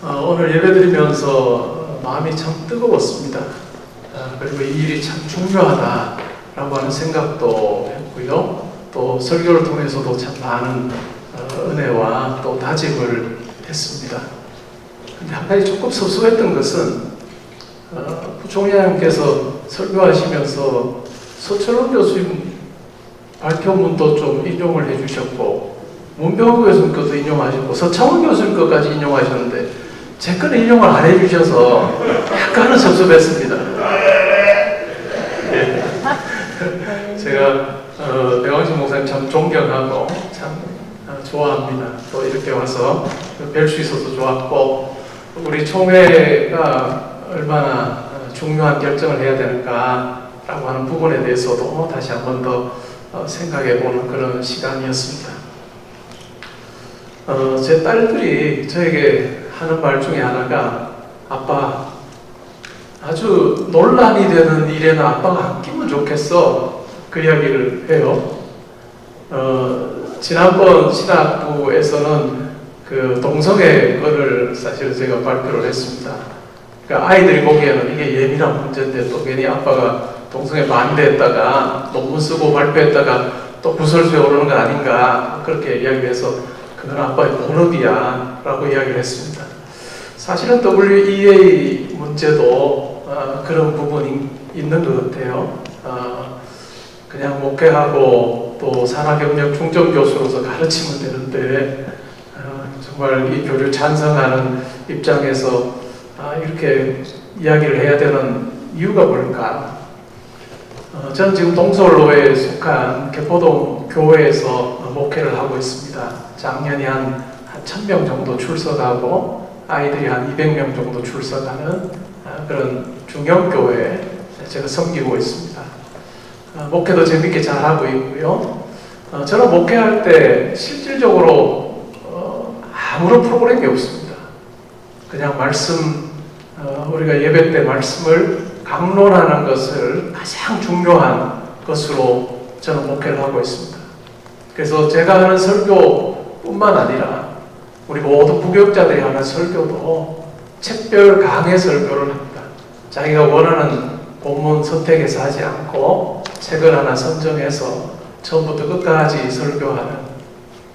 오늘 예배드리면서 마음이 참 뜨거웠습니다. 그리고 이 일이 참 중요하다라고 하는 생각도 했고요. 또 설교를 통해서도 참 많은 은혜와 또 다짐을 했습니다. 근데 한 가지 조금 섭섭했던 것은 부총리님께서 설교하시면서 서철원 교수님 발표문도 좀 인용을 해주셨고 문병호 교수님 것도 인용하셨고 서창훈 교수님 것까지 인용하셨는데 제 거는 인용을 안 해주셔서 약간은 섭섭했습니다. 제가 백왕신 목사님 참 존경하고 참 좋아합니다. 또 이렇게 와서 뵐 수 있어서 좋았고 우리 총회가 얼마나 중요한 결정을 해야 되는가라고 하는 부분에 대해서도 다시 한 번 더 생각해보는 그런 시간이었습니다. 제 딸들이 저에게 하는 말 중에 하나가 아빠 아주 논란이 되는 일에는 아빠가 안 끼면 좋겠어 그 이야기를 해요. 지난번 신학부에서는 그 동성애 거를 사실 제가 발표를 했습니다. 그러니까 아이들이 보기에는 이게 예민한 문제인데 또 괜히 아빠가 동성애 반대했다가 논문 쓰고 발표했다가 또 구설수에 오르는 건 아닌가 그렇게 이야기해서 그건 아빠의 본업이야 라고 이야기를 했습니다. 사실은 WEA 문제도 그런 부분이 있는 것 같아요. 그냥 목회하고 또 산하경력 중점교수로서 가르치면 되는데 정말 이 교류 찬성하는 입장에서 이렇게 이야기를 해야 되는 이유가 뭘까? 저는 지금 동서울로에 속한 개포동 교회에서 목회를 하고 있습니다. 작년에 한 1000명 정도 출석하고 아이들이 한 200명 정도 출석하는 그런 중형교회에 제가 섬기고 있습니다. 목회도 재밌게 잘하고 있고요. 저는 목회할 때 실질적으로 아무런 프로그램이 없습니다. 그냥 말씀, 우리가 예배 때 말씀을 강론하는 것을 가장 중요한 것으로 저는 목회를 하고 있습니다. 그래서 제가 하는 설교뿐만 아니라 우리 모든 부교육자들이 하는 설교도 책별 강해 설교를 합니다. 자기가 원하는 본문 선택해서 하지 않고 책을 하나 선정해서 처음부터 끝까지 설교하는,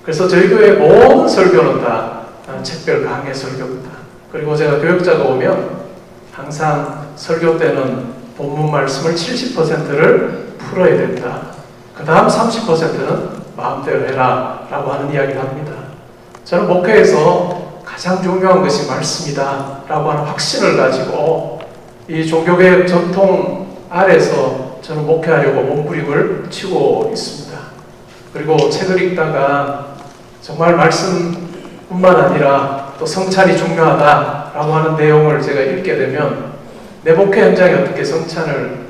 그래서 저희 교회 모든 설교는 다 책별 강해 설교입니다. 그리고 제가 교육자가 오면 항상 설교 때는 본문 말씀을 70%를 풀어야 된다. 그 다음 30%는 마음대로 해라 라고 하는 이야기를 합니다. 저는 목회에서 가장 중요한 것이 말씀이다 라고 하는 확신을 가지고 이 종교개혁 전통 아래서 저는 목회하려고 몸부림을 치고 있습니다. 그리고 책을 읽다가 정말 말씀뿐만 아니라 또 성찬이 중요하다라고 하는 내용을 제가 읽게 되면 내 목회 현장에 어떻게 성찬을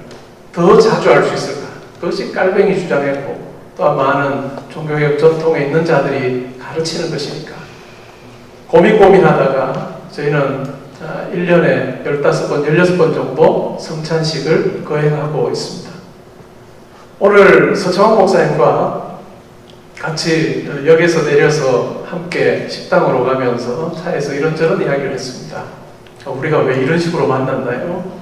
더 자주 할 수 있을까? 그것이 깔뱅이 주장했고 또 많은 종교개혁 전통에 있는 자들이 가르치는 것이니까 고민하다가 저희는 1년에 15번, 16번 정도 성찬식을 거행하고 있습니다. 오늘 서청원 목사님과 같이 역에서 내려서 함께 식당으로 가면서 차에서 이런저런 이야기를 했습니다. 우리가 왜 이런 식으로 만났나요?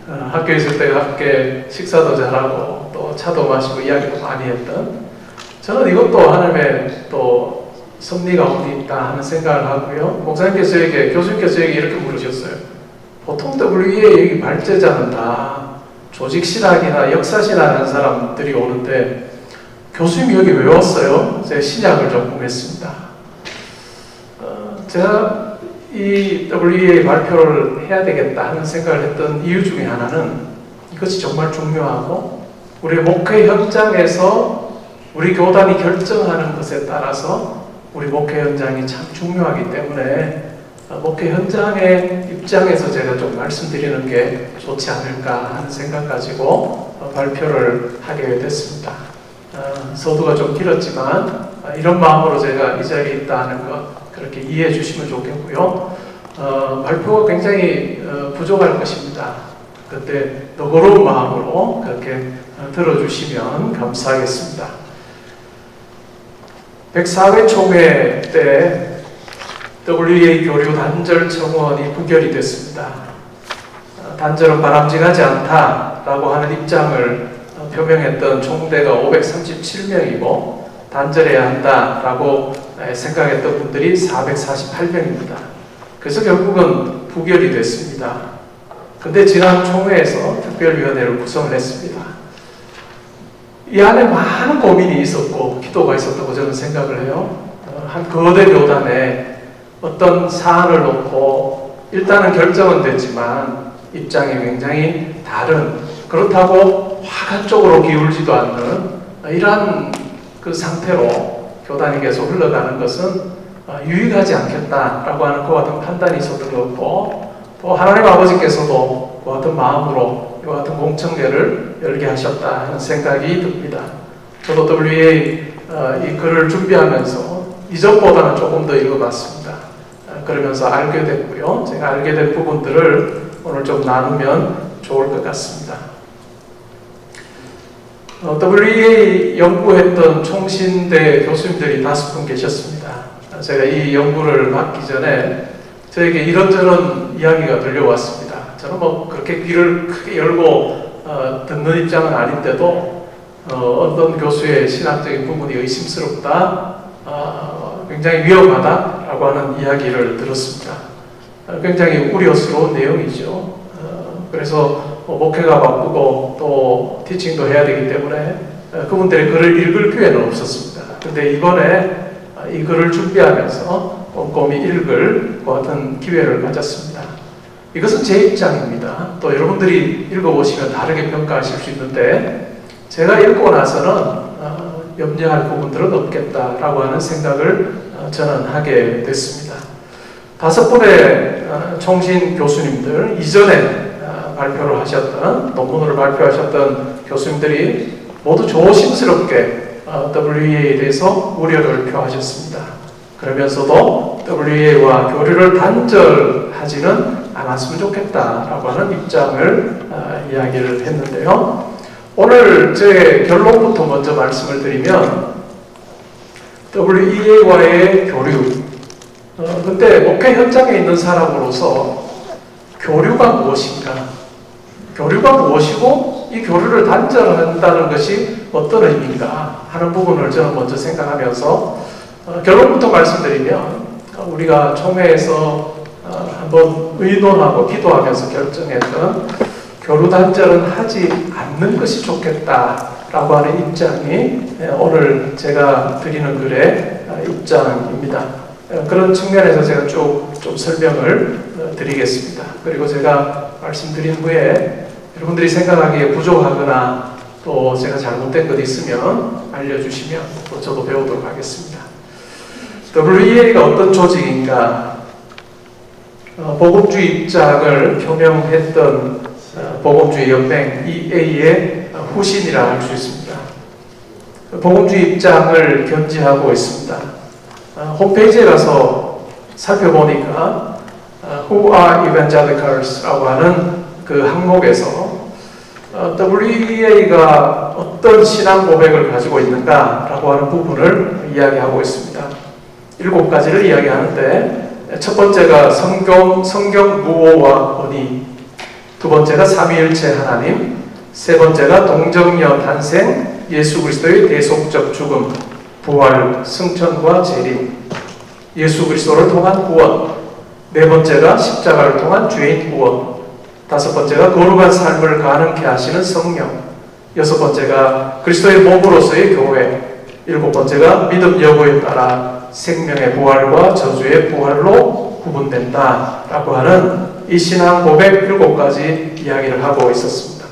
학교에 있을 때 함께 식사도 잘하고 또 차도 마시고 이야기도 많이 했던, 저는 이것도 하나님의 또 섭리가 어디 있다 하는 생각을 하고요. 교수님께서 저에게 이렇게 물으셨어요. 보통 WEA 발제자는 다 조직신학이나 역사신학 하는 사람들이 오는데 교수님이 여기 왜 왔어요? 제가 신약을 전공했습니다. 제가 이 WEA 발표를 해야 되겠다 하는 생각을 했던 이유 중에 하나는 이것이 정말 중요하고 우리 목회 현장에서 우리 교단이 결정하는 것에 따라서 우리 목회 현장이 참 중요하기 때문에 목회 현장의 입장에서 제가 좀 말씀드리는 게 좋지 않을까 하는 생각 가지고 발표를 하게 됐습니다. 서두가 좀 길었지만 이런 마음으로 제가 이 자리에 있다 하는 것 그렇게 이해해 주시면 좋겠고요. 발표가 굉장히 부족할 것입니다. 그때 너그러운 마음으로 그렇게 들어주시면 감사하겠습니다. 104회 총회 때 WEA 교류 단절 청원이 부결이 됐습니다. 단절은 바람직하지 않다라고 하는 입장을 표명했던 총대가 537명이고 단절해야 한다라고 생각했던 분들이 448명입니다. 그래서 결국은 부결이 됐습니다. 근데 지난 총회에서 특별위원회를 구성을 했습니다. 이 안에 많은 고민이 있었고 기도가 있었다고 저는 생각을 해요. 한 거대 교단에 어떤 사안을 놓고 일단은 결정은 됐지만 입장이 굉장히 다른, 그렇다고 화가 쪽으로 기울지도 않는 이러한 그 상태로 교단이 계속 흘러가는 것은 유익하지 않겠다라고 하는 그와 같은 판단이 있었던 것 같고, 또 하나님 아버지께서도 그와 같은 마음으로 이와 같은 공청회를 열게 하셨다 하는 생각이 듭니다. 저도 WEA 이 글을 준비하면서 이전보다는 조금 더 읽어봤습니다. 그러면서 알게 됐고요. 제가 알게 된 부분들을 오늘 좀 나누면 좋을 것 같습니다. WEA 연구했던 총신대 교수님들이 5분 계셨습니다. 제가 이 연구를 맡기 전에 저에게 이런저런 이야기가 들려왔습니다. 저는 뭐 그렇게 귀를 크게 열고 듣는 입장은 아닌데도 어떤 교수의 신학적인 부분이 의심스럽다, 굉장히 위험하다라고 하는 이야기를 들었습니다. 굉장히 우려스러운 내용이죠. 그래서 목회가 바쁘고 또 티칭도 해야 되기 때문에 그분들의 글을 읽을 기회는 없었습니다. 근데 이번에 이 글을 준비하면서 꼼꼼히 읽을 것 같은 기회를 가졌습니다. 이것은 제 입장입니다. 또 여러분들이 읽어보시면 다르게 평가하실 수 있는데, 제가 읽고 나서는 염려할 부분들은 없겠다라고 하는 생각을 저는 하게 됐습니다. 5분의 총신 교수님들, 이전에 발표를 하셨던, 논문을 발표하셨던 교수님들이 모두 조심스럽게 WEA에 대해서 우려를 표하셨습니다. 그러면서도 WEA와 교류를 단절하지는 않았으면 좋겠다라고 하는 입장을 이야기를 했는데요. 오늘 제 결론부터 먼저 말씀을 드리면, WEA와의 교류, 근데 목회 현장에 있는 사람으로서 교류가 무엇인가, 교류가 무엇이고 이 교류를 단절한다는 것이 어떤 의미인가 하는 부분을 저는 먼저 생각하면서 결론부터 말씀드리면, 우리가 총회에서 한번 의논하고 기도하면서 결정했던 교류 단절은 하지 않는 것이 좋겠다라고 하는 입장이 오늘 제가 드리는 글의 입장입니다. 그런 측면에서 제가 좀 설명을 드리겠습니다. 그리고 제가 말씀드린 후에 여러분들이 생각하기에 부족하거나 또 제가 잘못된 것 있으면 알려주시면 또 저도 배우도록 하겠습니다. WEA가 어떤 조직인가? 복음주의 입장을 표명했던 복음주의 연맹 EA의 후신이라 할 수 있습니다. 복음주의 입장을 견지하고 있습니다. 홈페이지에 가서 살펴보니까 Who are Evangelicals?라고 하는 그 항목에서 WEA가 어떤 신앙 고백을 가지고 있는가라고 하는 부분을 이야기하고 있습니다. 7가지를 이야기하는데, 첫 번째가 성경 무오와 언의, 두 번째가 삼위일체 하나님, 세 번째가 동정녀 탄생, 예수 그리스도의 대속적 죽음, 부활, 승천과 재림, 예수 그리스도를 통한 구원, 네 번째가 십자가를 통한 죄인 구원, 다섯 번째가 거룩한 삶을 가능케 하시는 성령, 여섯 번째가 그리스도의 몸으로서의 교회, 일곱 번째가 믿음 여부에 따라 생명의 부활과 저주의 부활로 구분된다라고 하는 이 신앙 고백 7가지 이야기를 하고 있었습니다.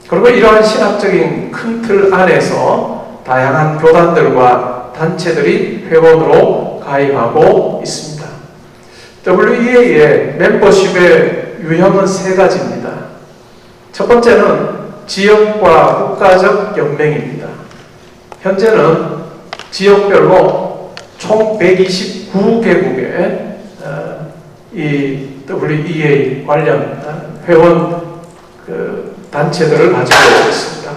그리고 이러한 신학적인 큰 틀 안에서 다양한 교단들과 단체들이 회원으로 가입하고 있습니다. WEA의 멤버십의 유형은 3가지입니다. 첫 번째는 지역과 국가적 연맹입니다. 현재는 지역별로 총 129개국의 이 WEA 관련 회원 단체들을 가지고 있습니다.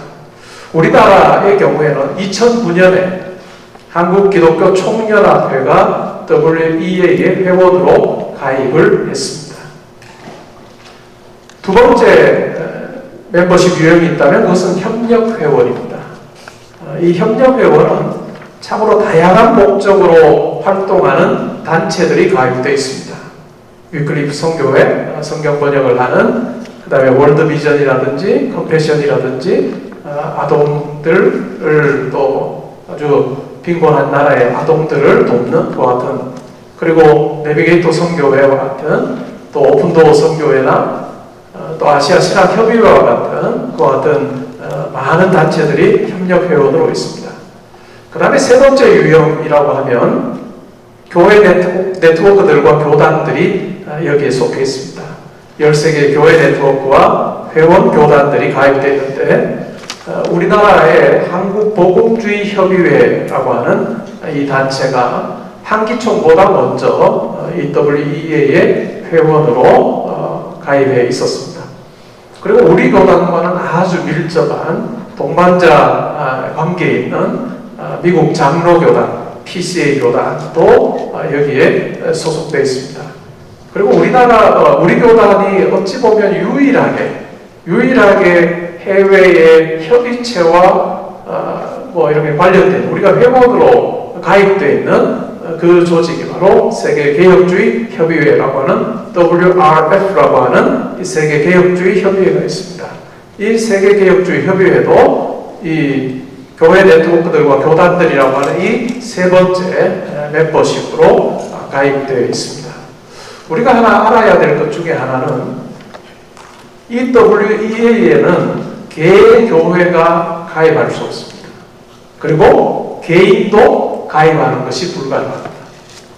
우리나라의 경우에는 2009년에 한국기독교 총연합회가 WEA의 회원으로 가입을 했습니다. 두 번째 멤버십 유형이 있다면 그것은 협력회원입니다. 이 협력회원은 참으로 다양한 목적으로 활동하는 단체들이 가입되어 있습니다. 위클리프 선교회, 성경 번역을 하는, 그 다음에 월드비전이라든지 컴패션이라든지 아동들을 또 아주 빈곤한 나라의 아동들을 돕는 것 같은, 그리고 내비게이터 선교회와 같은, 또 오픈도어 선교회나 또 아시아 신학협의회와 같은 그 같은 많은 단체들이 협력회원으로 있습니다. 그 다음에 세 번째 유형이라고 하면 교회 네트워크들과 교단들이 여기에 속해 있습니다. 13개의 교회 네트워크와 회원 교단들이 가입되어 있는데, 우리나라의 한국복음주의협의회라고 하는 이 단체가 한기총보다 먼저 이 WEA의 회원으로 가입해 있었습니다. 그리고 우리 교단과는 아주 밀접한 동반자 관계에 있는 미국 장로교단, PCA 교단도 여기에 소속되어 있습니다. 그리고 우리 교단이 어찌 보면 유일하게 해외의 협의체와 이렇게 관련된, 우리가 회원으로 가입되어 있는 그 조직이 바로 세계개혁주의 협의회라고 하는 WRF라고 하는 이 세계개혁주의 협의회가 있습니다. 이 세계개혁주의 협의회도 이 교회 네트워크들과 교단들이라고 하는 이 세 번째 멤버십으로 가입되어 있습니다. 우리가 하나 알아야 될 것 중에 하나는 이 WEA에는 개교회가 가입할 수 없습니다. 그리고 개인도 가입하는 것이 불가능합니다.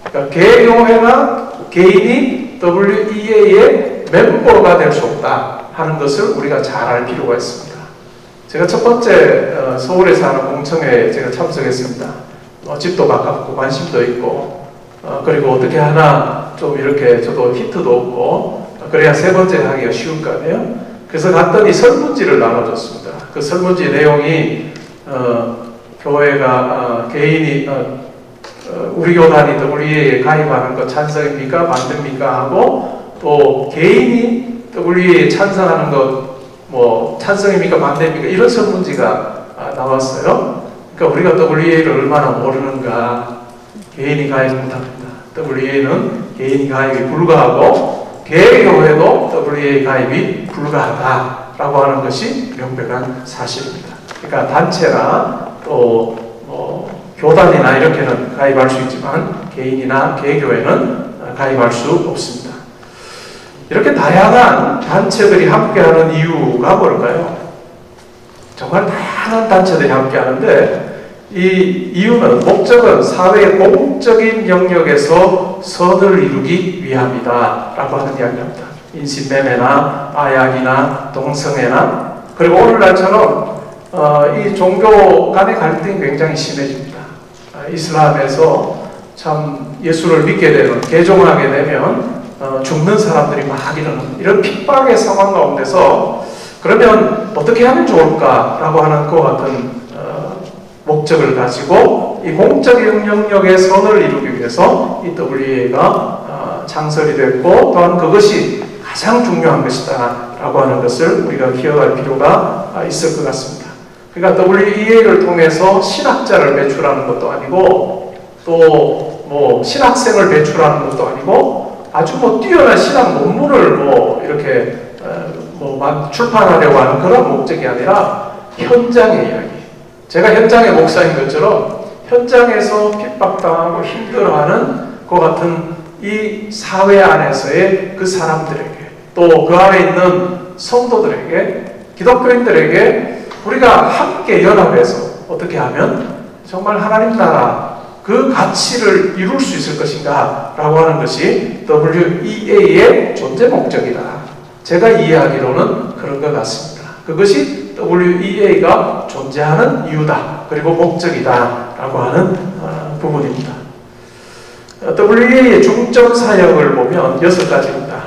그러니까 개교회나 개인이 WEA의 멤버가 될 수 없다 하는 것을 우리가 잘 알 필요가 있습니다. 제가 첫 번째 서울에 사는 공청회에 제가 참석했습니다. 집도 가깝고 관심도 있고, 그리고 어떻게 하나 좀 이렇게 저도 히트도 없고, 그래야 세 번째 하기가 쉬울 거 아니에요? 그래서 갔더니 설문지를 나눠줬습니다. 그 설문지 내용이 교회가 개인이 우리 교단이 WEA에 가입하는 것 찬성입니까? 반대입니까? 하고, 또 개인이 WEA에 찬성하는 것 찬성입니까? 반대입니까? 이런 설문지가 나왔어요. 그러니까 우리가 WEA를 얼마나 모르는가. 개인이 가입 못합니다. WEA는 개인이 가입이 불가하고 개교회도 WEA 가입이 불가하다라고 하는 것이 명백한 사실입니다. 그러니까 단체나 또 교단이나 이렇게는 가입할 수 있지만 개인이나 개교회는 가입할 수 없습니다. 이렇게 다양한 단체들이 함께하는 이유가 뭘까요? 정말 다양한 단체들이 함께하는데, 이 이유는, 목적은 사회의 공적인 영역에서 선을 이루기 위함이다 라고 하는 이야기입니다. 인신매매나 마약이나 동성애나, 그리고 오늘날처럼 이 종교 간의 갈등이 굉장히 심해집니다. 이슬람에서 참 예수를 믿게 되면, 개종하게 되면 죽는 사람들이 막 일어나는 이런 핍박의 상황 가운데서 그러면 어떻게 하면 좋을까라고 하는 것 같은 목적을 가지고 이 공적인 영역의 선을 이루기 위해서 이 WEA가 창설이 됐고, 또한 그것이 가장 중요한 것이다 라고 하는 것을 우리가 기억할 필요가 있을 것 같습니다. 그러니까 WEA를 통해서 신학자를 배출하는 것도 아니고, 또 신학생을 배출하는 것도 아니고, 아주 뛰어난 신학 논문을 이렇게 출판하려고 하는 그런 목적이 아니라 현장의 이야기. 제가 현장의 목사인 것처럼 현장에서 핍박당하고 힘들어하는 것 같은 이 사회 안에서의 그 사람들에게, 또 그 안에 있는 성도들에게, 기독교인들에게 우리가 함께 연합해서 어떻게 하면 정말 하나님 나라 그 가치를 이룰 수 있을 것인가 라고 하는 것이 WEA의 존재 목적이다. 제가 이해하기로는 그런 것 같습니다. 그것이 WEA가 존재하는 이유다, 그리고 목적이다 라고 하는 부분입니다. WEA의 중점 사역을 보면 6가지입니다.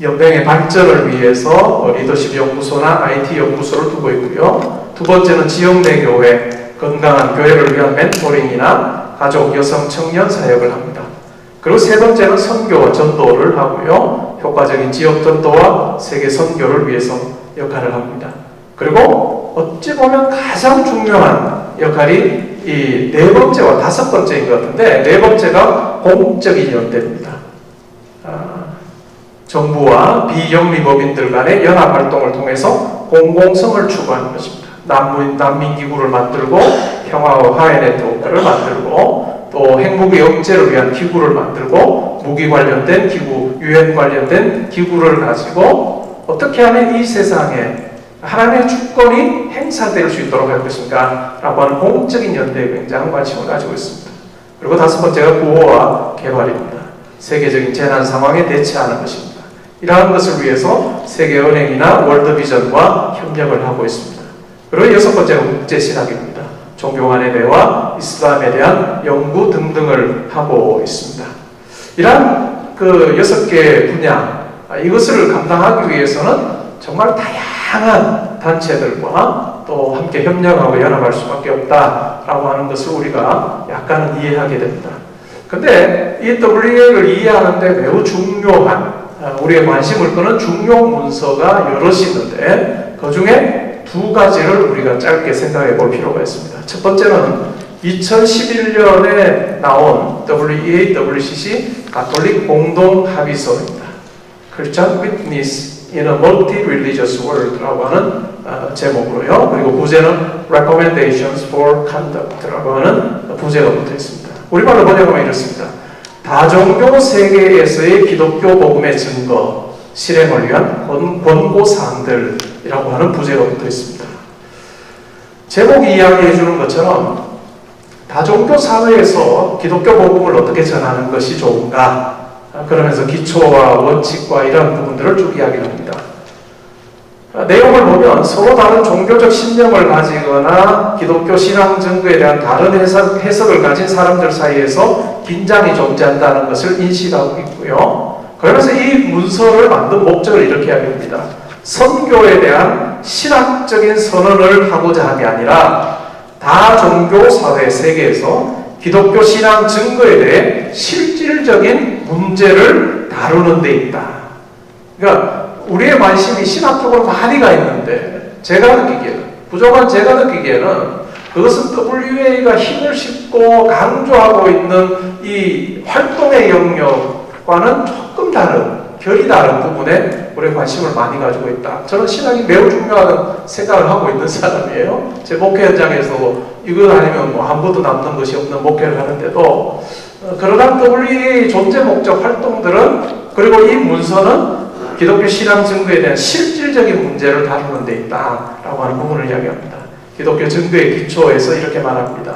연맹의 발전을 위해서 리더십 연구소나 IT 연구소를 두고 있고요. 두 번째는 지역 내 교회, 건강한 교회를 위한 멘토링이나 가족, 여성, 청년 사역을 합니다. 그리고 세 번째는 선교와 전도를 하고요. 효과적인 지역 전도와 세계 선교를 위해서 역할을 합니다. 그리고 어찌 보면 가장 중요한 역할이 이 네 번째와 다섯 번째인 것 같은데, 네 번째가 공적인 연대입니다. 정부와 비영리법인들 간의 연합활동을 통해서 공공성을 추구하는 것입니다. 난민기구를 만들고 평화와 화해 네트워크를 만들고 또 핵무기 억제를 위한 기구를 만들고 무기 관련된 기구, 유엔 관련된 기구를 가지고 어떻게 하면 이 세상에 하나님의 주권이 행사될 수 있도록 할 것인가 라고 하는 공적인 연대에 굉장한 관심을 가지고 있습니다. 그리고 다섯 번째가 구호와 개발입니다. 세계적인 재난 상황에 대처하는 것입니다. 이러한 것을 위해서 세계은행이나 월드비전과 협력을 하고 있습니다. 그리고 여섯 번째가 국제신학입니다. 종교 간의 대화, 이슬람에 대한 연구 등등을 하고 있습니다. 이러한 그 여섯 개의 분야, 이것을 감당하기 위해서는 정말 다양한 단체들과 또 함께 협력하고 연합할 수밖에 없다라고 하는 것을 우리가 약간은 이해하게 됩니다. 근데 이 WEA를 이해하는데 매우 중요한, 우리의 관심을 끄는 중요 문서가 여럿이 있는데 그 중에 두 가지를 우리가 짧게 생각해 볼 필요가 있습니다. 첫 번째는 2011년에 나온 WEA, WCC 가톨릭 공동합의서입니다. Christian Witness in a Multi-Religious World라고 하는 제목으로요. 그리고 부제는 Recommendations for Conduct라고 하는 부제가 붙어 있습니다. 우리말로 번역하면 이렇습니다. 다종교 세계에서의 기독교 복음의 증거, 실행을 위한 권고사항들이라고 하는 부제가 붙어 있습니다. 제목이 이야기해 주는 것처럼 다종교 사회에서 기독교 복음을 어떻게 전하는 것이 좋은가, 그러면서 기초와 원칙과 이런 부분들을 쭉 이야기를 합니다. 내용을 보면 서로 다른 종교적 신념을 가지거나 기독교 신앙 증거에 대한 다른 해석을 가진 사람들 사이에서 긴장이 존재한다는 것을 인식하고 있고요. 그러면서 이 문서를 만든 목적을 이렇게 이야기합니다. 선교에 대한 신학적인 선언을 하고자 함이 아니라 다종교 사회 세계에서 기독교 신앙 증거에 대해 실질적인 문제를 다루는 데 있다. 그러니까 우리의 관심이 신학적으로 많이 가 있는데 부족한 제가 느끼기에는 그것은 WEA가 힘을 싣고 강조하고 있는 이 활동의 영역과는 조금 다른, 결이 다른 부분에 우리의 관심을 많이 가지고 있다. 저는 신학이 매우 중요하다는 생각을 하고 있는 사람이에요. 제 목회 현장에서 이거 아니면 뭐 아무것도 남는 것이 없는 목회를 하는데도 그러한 WEA 존재 목적 활동들은, 그리고 이 문서는 기독교 신앙 증거에 대한 실질적인 문제를 다루는 데 있다라고 하는 부분을 이야기합니다. 기독교 증거의 기초에서 이렇게 말합니다.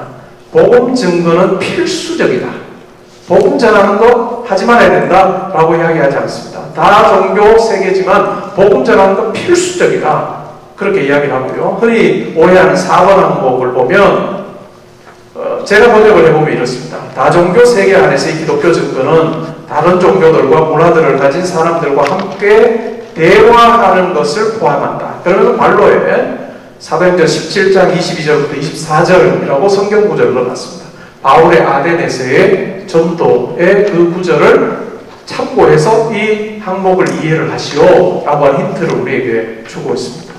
복음 증거는 필수적이다. 복음 전하는 거 하지 말아야 된다라고 이야기하지 않습니다. 다 종교 세계지만 복음 전하는 건 필수적이다. 그렇게 이야기를 하고요. 흔히 오해하는 4번 항목을 보면 제가 번역을 해보면 이렇습니다. 다종교 세계 안에서의 기독교 증거는 다른 종교들과 문화들을 가진 사람들과 함께 대화하는 것을 포함한다. 그러면서 말로에 사도행전 17장 22절부터 24절이라고 성경 구절을 넣어놨습니다. 바울의 아덴에서의 전도의 그 구절을 참고해서 이 항목을 이해를 하시오 라고 하는 힌트를 우리에게 주고 있습니다.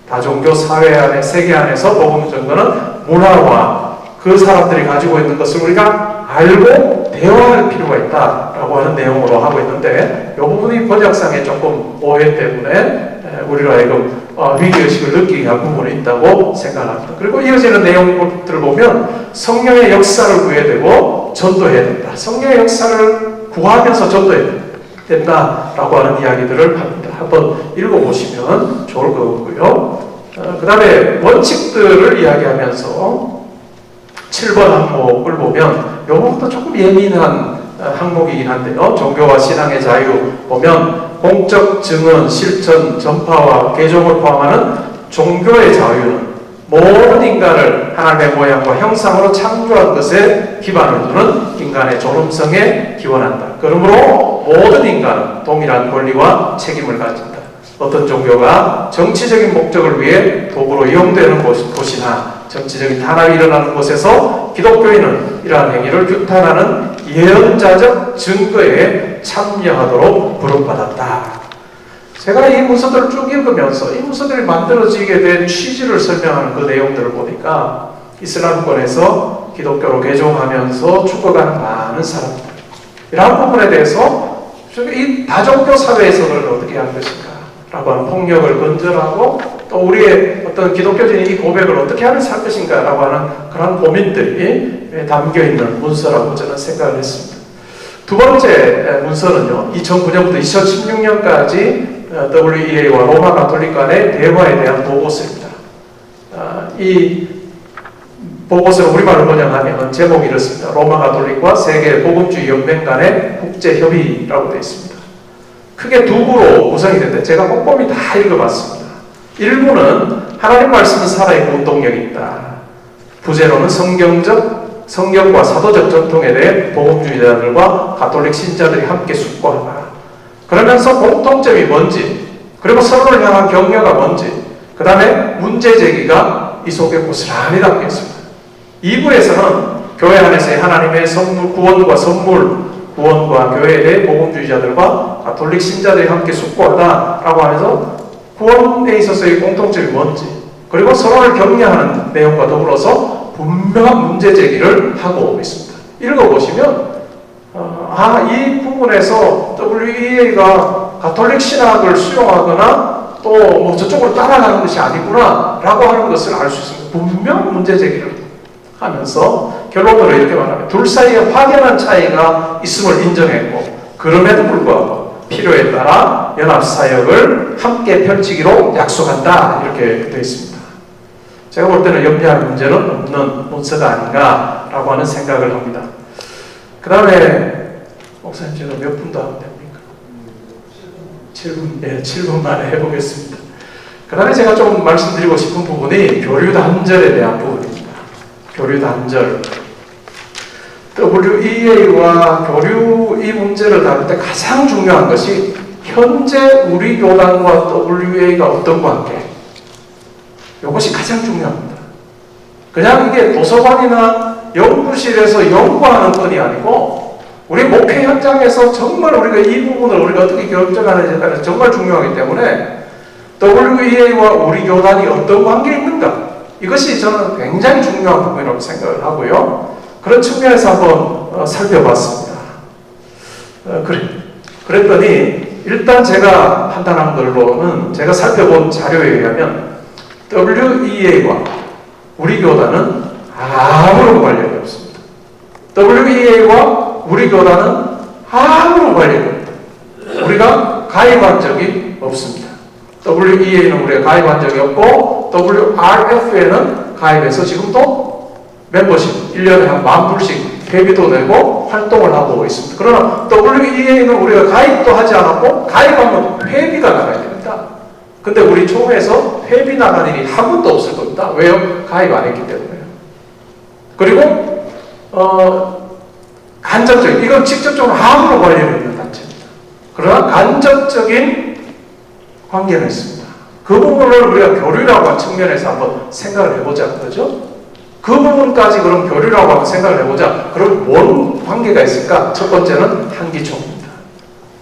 다종교 사회 안에, 세계 안에서 복음 증거는 문화와 그 사람들이 가지고 있는 것을 우리가 알고 대화할 필요가 있다라고 하는 내용으로 하고 있는데, 이 부분이 번역상에 조금 오해 때문에 우리로 하여금 위기의식을 느끼게 한 부분이 있다고 생각합니다. 그리고 이어지는 내용들을 보면 성령의 역사를 구해야 되고 전도해야 된다. 성령의 역사를 구하면서 전도해야 된다라고 하는 이야기들을 합니다. 한번 읽어보시면 좋을 것 같고요. 그 다음에 원칙들을 이야기하면서 7번 항목을 보면 이 부분도 조금 예민한 항목이긴 한데요. 종교와 신앙의 자유 보면 공적 증언, 실천, 전파와 개종을 포함하는 종교의 자유는 모든 인간을 하나님의 모양과 형상으로 창조한 것에 기반을 두는 인간의 존엄성에 기원한다. 그러므로 모든 인간은 동일한 권리와 책임을 가진다. 어떤 종교가 정치적인 목적을 위해 도구로 이용되는 곳이나 정치적인 탄압이 일어나는 곳에서 기독교인은 이러한 행위를 규탄하는 예언자적 증거에 참여하도록 부름받았다. 제가 이 문서들을 쭉 읽으면서 이 문서들이 만들어지게 된 취지를 설명하는 그 내용들을 보니까 이슬람권에서 기독교로 개종하면서 죽어가는 많은 사람들, 이러한 부분에 대해서 이 다종교 사회에서 그걸 어떻게 할 것인가 라고 하는 폭력을 건절하고 또 우리의 어떤 기독교적인 이 고백을 어떻게 하면 살 것인가 라고 하는 그런 고민들이 담겨있는 문서라고 저는 생각을 했습니다. 두 번째 문서는요, 2009년부터 2016년까지 WEA와 로마 가톨릭 간의 대화에 대한 보고서입니다. 이 보고서를 우리말로 번역하면 제목이 이렇습니다. 로마 가톨릭과 세계 복음주의 연맹 간의 국제협의라고 되어 있습니다. 크게 두 부로 구성이 되는데 제가 꼼꼼히 다 읽어봤습니다. 일부는 하나님 말씀은 살아있고 운동력이 있다. 부제로는 성경과 사도적 전통에 대해 복음주의자들과 가톨릭 신자들이 함께 숙고하라. 그러면서 공통점이 뭔지, 그리고 서로를 향한 격려가 뭔지, 그 다음에 문제 제기가 이 속에 고스란히 담겨 있습니다. 2부에서는 교회 안에서의 하나님의 선물, 구원과 선물, 구원과 교회에 대해 복음주의자들과 가톨릭 신자들이 함께 숙고하다라고 하면서 구원에 있어서의 공통점이 뭔지, 그리고 서로를 격려하는 내용과 더불어서 분명한 문제 제기를 하고 있습니다. 읽어보시면 이 부분에서 WEA가 가톨릭 신학을 수용하거나 또 뭐 저쪽으로 따라가는 것이 아니구나 라고 하는 것을 알 수 있습니다. 분명 문제 제기를 하면서 결론으로 이렇게 말하면 둘 사이에 확연한 차이가 있음을 인정했고, 그럼에도 불구하고 필요에 따라 연합사역을 함께 펼치기로 약속한다, 이렇게 되어 있습니다. 제가 볼 때는 염려할 문제는 없는 문서가 아닌가 라고 하는 생각을 합니다. 그 다음에 목사님, 제가 몇 분 더 하면 됩니까? 7분, 네, 7분 만에 해보겠습니다. 그 다음에 제가 좀 말씀드리고 싶은 부분이 교류 단절에 대한 부분입니다. 교류 단절. WEA와 교류 이 문제를 다룰 때 가장 중요한 것이 현재 우리 교단과 WEA가 어떤 관계, 이것이 가장 중요합니다. 그냥 이게 도서관이나 연구실에서 연구하는 건이 아니고 우리 목회 현장에서 정말 우리가 이 부분을 우리가 어떻게 결정하는지에 따라서 정말 중요하기 때문에 WEA와 우리 교단이 어떤 관계에 있는가, 이것이 저는 굉장히 중요한 부분이라고 생각을 하고요. 그런 측면에서 한번 살펴봤습니다. 그랬더니 일단 제가 판단한 걸로는, 제가 살펴본 자료에 의하면 WEA와 우리 교단은 아무런 관련이 없습니다. WEA와 우리 교단은 아무런 관련이 없다. 우리가 가입한 적이 없습니다. WEA는 우리가 가입한 적이 없고 WRF에는 가입해서 지금도 멤버십 1년에 한 10,000불씩 회비도 내고 활동을 하고 있습니다. 그러나 WEA는 우리가 가입도 하지 않았고 가입하면 회비가 나가야 됩니다. 근데 우리 총회에서 회비 나간 일이 한 번도 없을 겁니다. 왜요? 가입 안 했기 때문에요. 그리고 간접적인, 이건 직접적으로 아무런 관련이 없는 단체입니다. 그러나 간접적인 관계는 있습니다. 그 부분을 우리가 교류라고 하는 측면에서 한번 생각을 해보자, 그렇죠? 그 부분까지 그럼 교류라고 한번 생각을 해보자. 그럼 뭔 관계가 있을까? 첫 번째는 한기총입니다.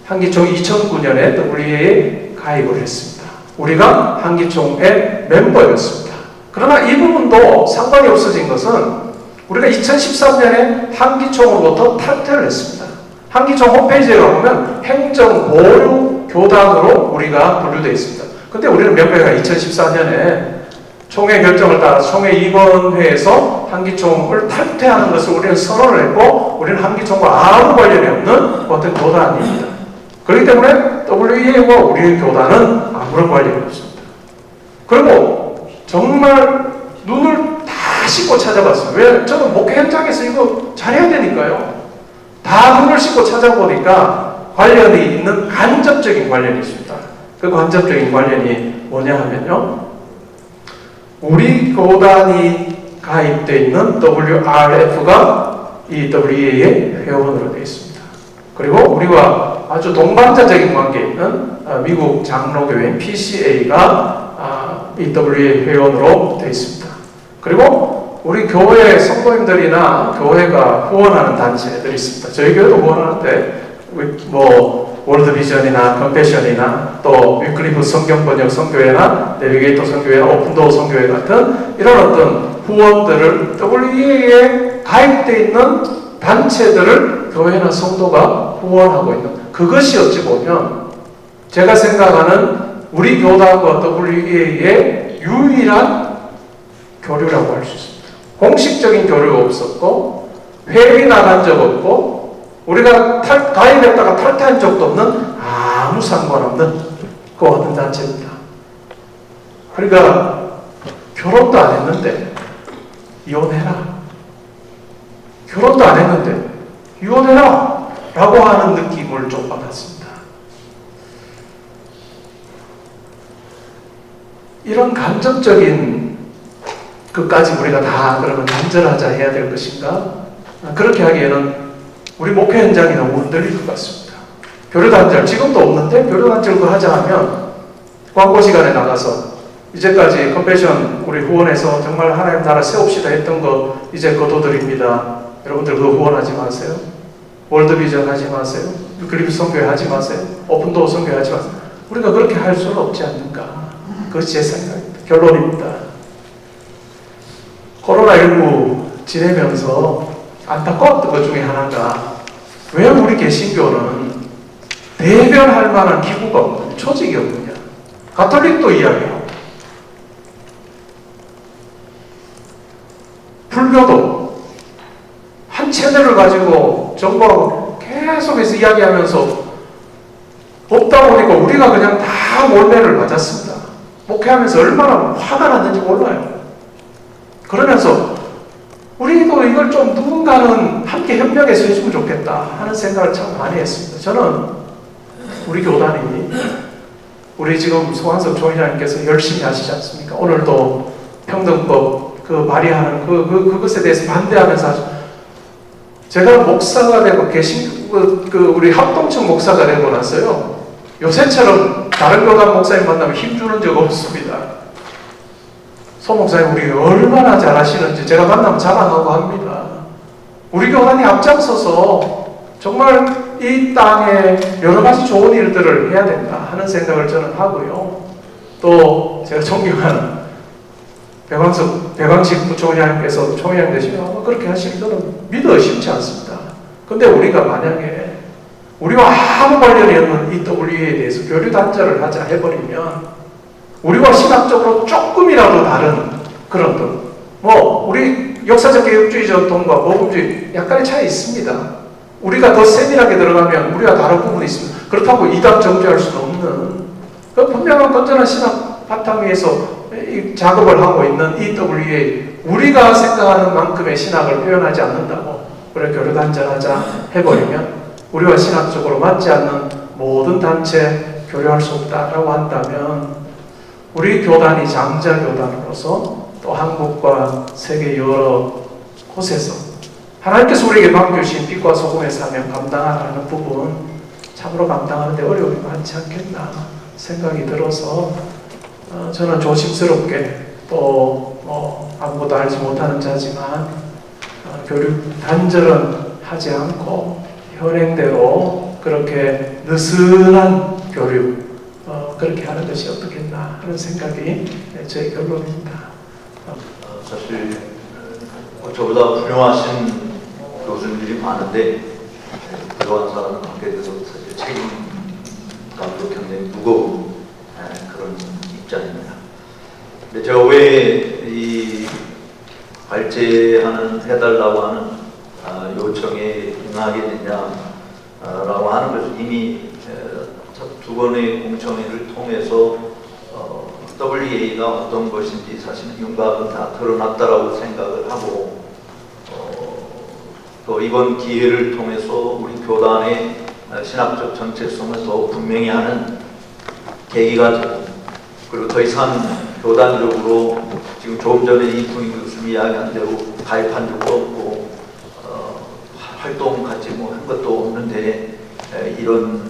한기총이 2009년에 WEA에 가입을 했습니다. 우리가 한기총의 멤버였습니다. 그러나 이 부분도 상관이 없어진 것은 우리가 2013년에 한기총으로부터 탈퇴를 했습니다. 한기총 홈페이지에 가보면 행정보류교단으로 우리가 분류되어 있습니다. 근데 우리는 명백하게 2014년에 총회 결정을 따라서 총회 임원회에서 한기총을 탈퇴하는 것을 우리는 선언을 했고, 우리는 한기총과 아무 관련이 없는 어떤 교단입니다. 그렇기 때문에 WEA와 우리의 교단은 아무런 관련이 없습니다. 그리고 정말 눈을 다 씻고 찾아봤어요. 왜? 저는 목회 현장에서 이거 잘해야 되니까요. 다 눈을 씻고 찾아보니까 관련이 있는 간접적인 관련이 있습니다. 그 간접적인 관련이 뭐냐 하면요, 우리 교단이 가입되어 있는 WRF가 이 WEA의 회원으로 되어 있습니다. 그리고 우리와 아주 동반자적인 관계에 있는 미국 장로교회인 PCA가 이 WEA 회원으로 되어 있습니다. 그리고 우리 교회 성도님들이나 교회가 후원하는 단체들이 있습니다. 저희 교회도 후원하는데 뭐 월드비전이나 컴패션이나 또 위클리프 성경번역 선교회나 내비게이터 선교회나 오픈도어 선교회 같은 이런 어떤 후원들을 WEA에 가입되어 있는 단체들을 교회나 성도가 후원하고 있는, 그것이 어찌 보면 제가 생각하는 우리 교단과 WEA의 유일한 교류라고 할 수 있습니다. 공식적인 교류가 없었고 회비 나간 적 없고 우리가 가입했다가 탈퇴한 적도 없는 아무 상관없는 그 어떤 단체입니다. 그러니까 결혼도 안 했는데 이혼해라, 결혼도 안 했는데 이혼해라 라고 하는 느낌을 좀 받았습니다. 이런 간접적인 것까지 우리가 다 그러면 단절하자 해야 될 것인가? 그렇게 하기에는 우리 목회 현장이 너무 흔들릴 것 같습니다. 교류단절, 지금도 없는데 교류단절 그 하자 하면 광고 시간에 나가서 이제까지 컴패션 우리 후원해서 정말 하나님 나라 세웁시다 했던 거 이제 거둬드립니다. 여러분들 그거 후원하지 마세요. 월드비전 하지 마세요. 유클리프 선교회 하지 마세요. 오픈도어 선교회 하지 마세요. 우리가 그렇게 할 수는 없지 않는가. 그것이 제 생각입니다. 결론입니다. 코로나19 지내면서 안타까웠던 것 중에 하나가, 왜 우리 개신교는 대변할 만한 기구가 없느냐, 조직이 없느냐. 가톨릭도 이야기하고 불교도 한 채널을 가지고 정부하고 계속해서 이야기하면서 없다 보니까 우리가 그냥 다 몰매를 맞았습니다. 목회하면서 얼마나 화가 났는지 몰라요. 그러면서 우리도 이걸 좀 누군가는 함께 협력해서 해주면 좋겠다 하는 생각을 참 많이 했습니다. 저는 우리 교단이, 우리 지금 송한석 총회장님께서 열심히 하시지 않습니까? 오늘도 평등법 그 발의하는 그것에 대해서 반대하면서 하죠. 제가 목사가 되고 우리 합동청 목사가 되고 나서요, 요새처럼 다른 교단 목사님 만나면 힘주는 적 없습니다. 소 목사님 우리 얼마나 잘하시는지 제가 만나면 자랑하고 합니다. 우리 교단이 앞장서서 정말 이 땅에 여러 가지 좋은 일들을 해야 된다 하는 생각을 저는 하고요. 또 제가 존경하는 배광식 부총장님께서 총회장 되시면 아마 그렇게 하실 저는 믿어 의심치 않습니다. 근데 우리가 만약에 우리와 아무 관련이 없는 이 WEA에 대해서 교류 단절을 하자 해버리면 우리와 신학적으로 조금이라도 다른 그런 것, 뭐 우리 역사적 개혁주의 전통과 복음주의 약간의 차이 있습니다. 우리가 더 세밀하게 들어가면 우리가 다른 부분이 있습니다. 그렇다고 이단 정죄할 수는 없는 그 분명한 건전한 신학 바탕 위에서 이 작업을 하고 있는 이 WEA, 우리가 생각하는 만큼의 신학을 표현하지 않는다고 그래 교류 단절하자 해버리면 우리와 신학적으로 맞지 않는 모든 단체 교류할 수 없다라고 한다면 우리 교단이 장자 교단으로서 또 한국과 세계 여러 곳에서 하나님께서 우리에게 맡겨주신 빛과 소금의 사명 감당하라는 부분, 참으로 감당하는데 어려움이 많지 않겠나 생각이 들어서 저는 조심스럽게 또 아무것도 알지 못하는 자지만 교류 단절은 하지 않고 현행대로 그렇게 느슨한 교류 그렇게 하는 것이 어떻겠나 하는 생각이 저희 결론입니다. 사실 저보다 훌륭하신 교수님들이 많은데 그러한 사람을 갖게 돼서 사실 책임감도 굉장히 무거운 그런 입장입니다. 근데 제가 왜 이 발제하는 해달라고 하는 요청에 응하게 되냐라고 하는 것은 이미 두 번의 공청회를 통해서 WEA가 어떤 것인지 사실 윤곽은 다 드러났다라고 생각을 하고 또 이번 기회를 통해서 우리 교단의 신학적 정체성을 더 분명히 하는 계기가 되고, 그리고 더 이상 교단적으로 지금 조금 전에 이풍희 교수님이 이야기한 대로 가입한 적도 없고 활동 같이 뭐 한 것도 없는데 이런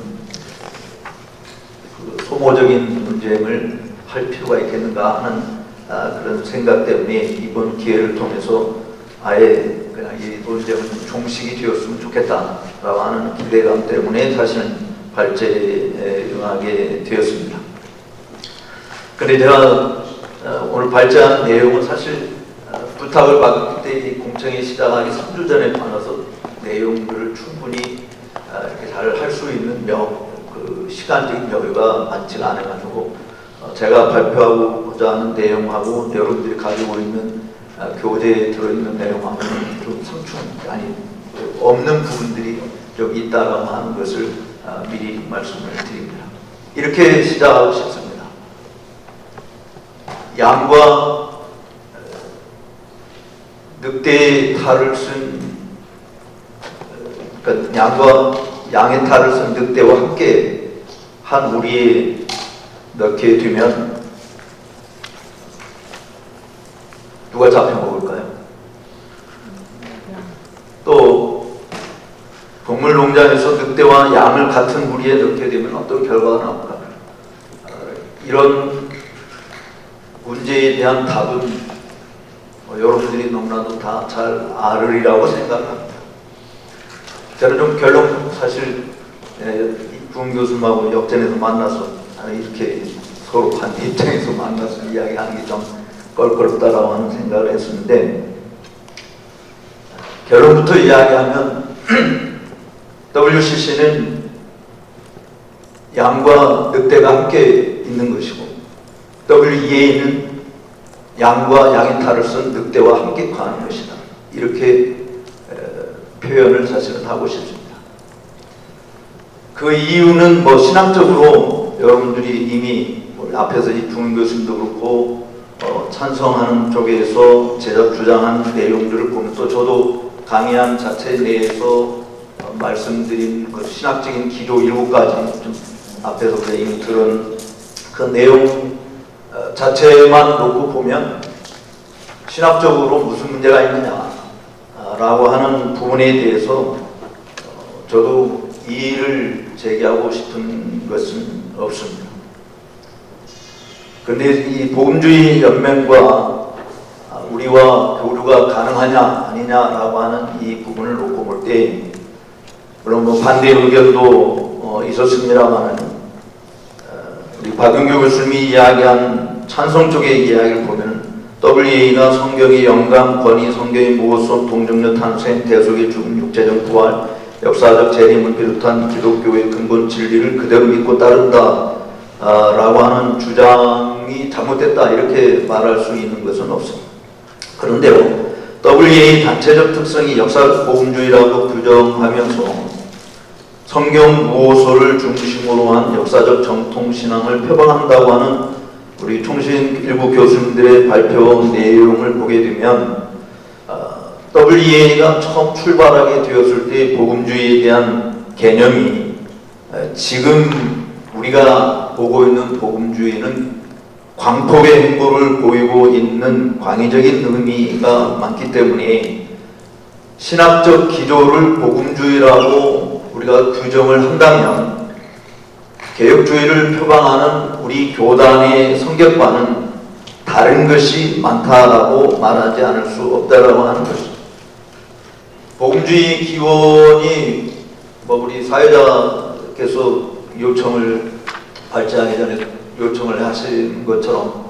소모적인 논쟁을 할 필요가 있겠는가 하는 그런 생각 때문에 이번 기회를 통해서 아예 그냥 이 논쟁은 종식이 되었으면 좋겠다라고 하는 기대감 때문에 사실은 발제에 응하게 되었습니다. 근데 제가 오늘 발제한 내용은 사실 부탁을 받을 때 이 공청회 시작하기 3주 전에 받아서 내용들을 충분히 이렇게 잘 할 수 있는 그 시간적인 여유가 많지가 않아가지고 제가 발표하고자 하는 내용하고 여러분들이 가지고 있는 교재에 들어있는 내용하고는 좀 상충이 없는 부분들이 좀 있다고 하는 것을 미리 말씀을 드립니다. 이렇게 시작하고 싶습니다. 양과 늑대의 탈을 쓴 그러니까 양의 탈을 쓴 늑대와 함께 한 우리에 넣게 되면 누가 잡혀먹을까요? 또 동물농장에서 늑대와 양을 같은 무리에 넣게 되면 어떤 결과가 나올까요? 이런 문제에 대한 답은 여러분들이 너무나도 다 잘 알으리라고 생각합니다. 저는 좀 결론 사실 이분 교수님하고 역전에서 만나서 이렇게 서로 반대 입장에서 만나서 이야기하는 게 좀 껄끄럽다라고 하는 생각을 했었는데 결론부터 이야기하면 WCC는 양과 늑대가 함께 있는 것이고 WEA는 양과 양의 탈을 쓴 늑대와 함께 가는 것이다. 이렇게 표현을 사실은 하고 싶습니다. 그 이유는 신학적으로 여러분들이 이미 앞에서 이풍 교수님도 그렇고 찬성하는 쪽에서 제작 주장한 내용들을 보면 또 저도 강의한 자체 내에서 말씀드린 그 신학적인 기조 7가지 좀 앞에서 이미 들은 그 내용 자체만 놓고 보면 신학적으로 무슨 문제가 있느냐라고 하는 부분에 대해서 저도 이의를 제기하고 싶은 것은 없습니다. 그런데 이 복음주의 연맹과 우리와 교류가 가능하냐 아니냐라고 하는 이 부분을 놓고 볼 때 물론 반대 의견도 있었습니다만 우리 박윤규 교수님이 이야기한 찬성 쪽의 이야기를 보면 WEA가 성경의 영감, 권위, 성경의 모호성, 동정녀 탄생, 대속의 죽음, 육체적 부활, 역사적 재림을 비롯한 기독교의 근본 진리를 그대로 믿고 따른다 라고 하는 주장이 잘못됐다 이렇게 말할 수 있는 것은 없습니다. 그런데요, WEA 단체적 특성이 역사적 복음주의라고 규정하면서 성경 모호소를 중심으로 한 역사적 정통신앙을 표방한다고 하는 우리 총신 일부 교수님들의 발표 내용을 보게 되면 WEA가 처음 출발하게 되었을 때 복음주의에 대한 개념이 지금 우리가 보고 있는 복음주의는 광폭의 행보를 보이고 있는 광의적인 의미가 많기 때문에 신학적 기조를 복음주의라고 우리가 규정을 한다면 개혁주의를 표방하는 우리 교단의 성격과는 다른 것이 많다라고 말하지 않을 수 없다라고 하는 것입니다. 복음주의 기원이 우리 사회자께서 요청을 발제하기 전에 요청을 하신 것처럼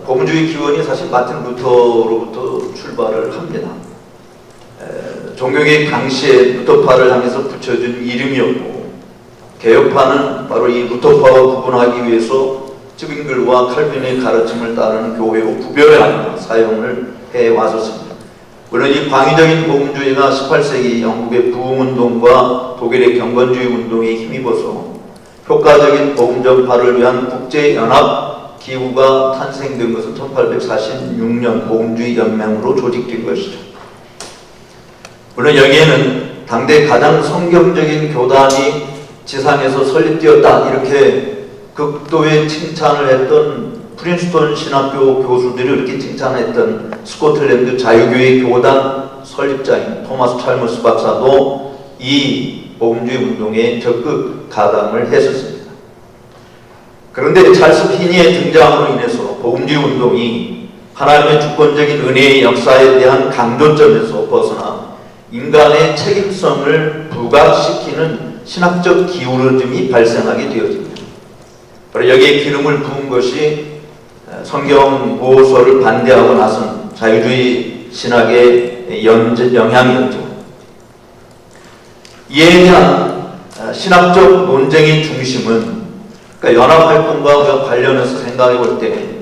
복음주의 기원이 사실 마틴 루터로부터 출발을 합니다. 종교개혁 당시에 루터파를 향해서 붙여준 이름이었고 개혁파는 바로 이 루터파와 구분하기 위해서 쯔빙글과 칼빈의 가르침을 따르는 교회로 구별하여 사용을 해왔었습니다. 물론 이 광의적인 복음주의가 18세기 영국의 부흥운동과 독일의 경건주의 운동에 힘입어서 효과적인 복음 전파를 위한 국제연합 기구가 탄생된 것은 1846년 복음주의 연맹으로 조직된 것이죠. 물론 여기에는 당대 가장 성경적인 교단이 지상에서 설립되었다 이렇게 극도의 칭찬을 했던 프린스턴 신학교 교수들이 이렇게 칭찬했던 스코틀랜드 자유교회 교단 설립자인 토마스 찰머스 박사도 이 복음주의 운동에 적극 가담을 했었습니다. 그런데 찰스 피니의 등장으로 인해서 복음주의 운동이 하나님의 주권적인 은혜의 역사에 대한 강조점에서 벗어나 인간의 책임성을 부각시키는 신학적 기울어짐이 발생하게 되어집니다. 바로 여기에 기름을 부은 것이 성경 보호서를 반대하고 나선 자유주의 신학의 영향이었죠. 이에 대한 신학적 논쟁의 중심은, 그러니까 연합활동과 관련해서 생각해 볼 때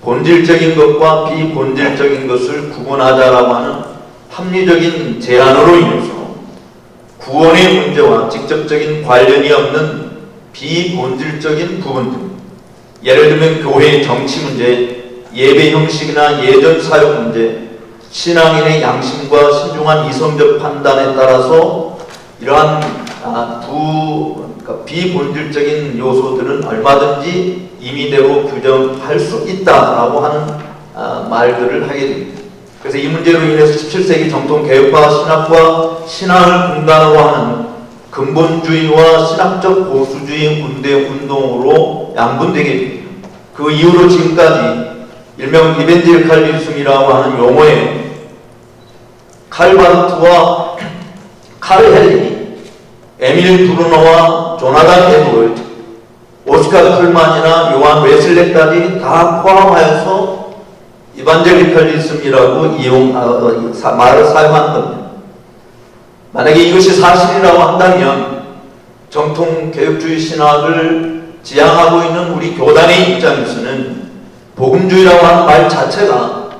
본질적인 것과 비본질적인 것을 구분하자라고 하는 합리적인 제안으로 인해서 구원의 문제와 직접적인 관련이 없는 비본질적인 부분들, 예를 들면 교회의 정치 문제, 예배 형식이나 예전 사역 문제, 신앙인의 양심과 신중한 이성적 판단에 따라서 이러한 그러니까 비본질적인 요소들은 얼마든지 임의대로 규정할 수 있다라고 하는 말들을 하게 됩니다. 그래서 이 문제로 인해서 17세기 정통 개혁파 신학과 신앙을 분단으로 하는 근본주의와 신학적 보수주의 운동으로 양분되게 됩니다. 그 이후로 지금까지 일명 이벤젤칼리즘이라고 하는 용어에 칼바르트와 칼 헬린이, 에밀 브루너와 조나단 에드워드, 오스카 쿨만이나 요한 웨슬레까지 다 포함하여서 이반젤리칼리즘이라고 말을 사용하는 겁니다. 만약에 이것이 사실이라고 한다면 정통 개혁주의 신학을 지향하고 있는 우리 교단의 입장에서는 복음주의라고 하는 말 자체가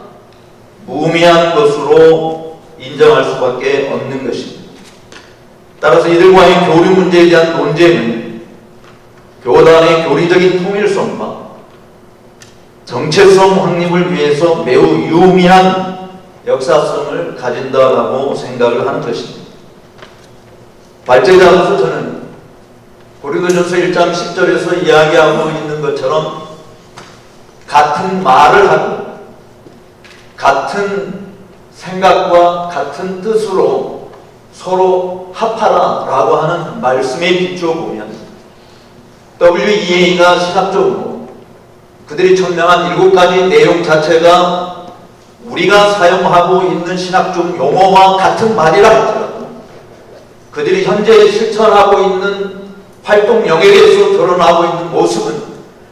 무의미한 것으로 인정할 수밖에 없는 것입니다. 따라서 이들과의 교류 문제에 대한 논쟁은 교단의 교리적인 통일성과 정체성 확립을 위해서 매우 유의미한 역사성을 가진다라고 생각을 하는 것입니다. 발제자로서 저는 고린도전서 1장 10절에서 이야기하고 있는 것처럼 같은 말을 하고 같은 생각과 같은 뜻으로 서로 합하라라고 하는 말씀에 비추어 보면 WEA가 신학적으로 그들이 천명한 7가지 내용 자체가 우리가 사용하고 있는 신학적 용어와 같은 말이라 할지라도 그들이 현재 실천하고 있는 활동 영역에서 드러나고 있는 모습은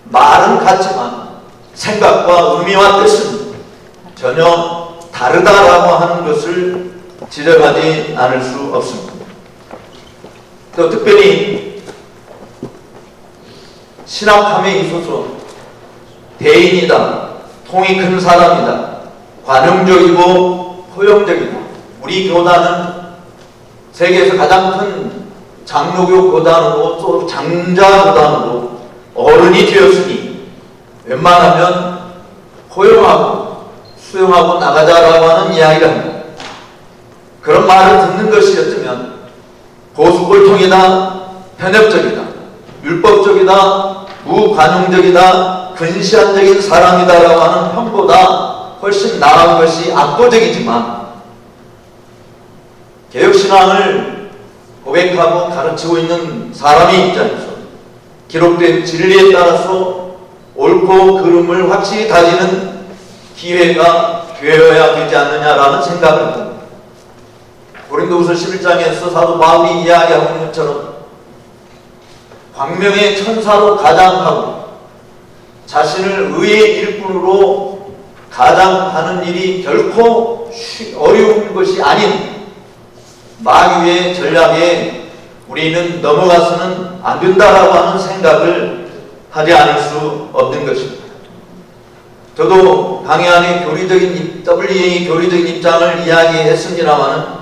말은 같지만 생각과 의미와 뜻은 전혀 다르다라고 하는 것을 지적하지 않을 수 없습니다. 또 특별히 신학함에 있어서 대인이다, 통이 큰 사람이다, 관용적이고 포용적이다. 우리 교단은 세계에서 가장 큰 장로교 교단으로 또 장자 교단으로 어른이 되었으니 웬만하면 포용하고 수용하고 나가자라고 하는 이야기를 합니다. 그런 말을 듣는 것이었으면 보수골통이다, 편협적이다, 율법적이다, 무관용적이다, 근시안적인 사람이다라고 하는 평보다 훨씬 나은 것이 압도적이지만 개혁신앙을 고백하고 가르치고 있는 사람의 입장에서 기록된 진리에 따라서 옳고 그름을 확실히 다지는 기회가 되어야 되지 않느냐라는 생각을 합니다. 고린도후서 11장에서 사도 바울이 이야기하고 있는 것처럼 광명의 천사로 가장하고 자신을 의의 일꾼으로 가장하는 일이 결코 어려운 것이 아닌 마귀의 전략에 우리는 넘어가서는 안 된다라고 하는 생각을 하지 않을 수 없는 것입니다. 저도 강해안의 WEA 교리적인 입장을 이야기했습니다만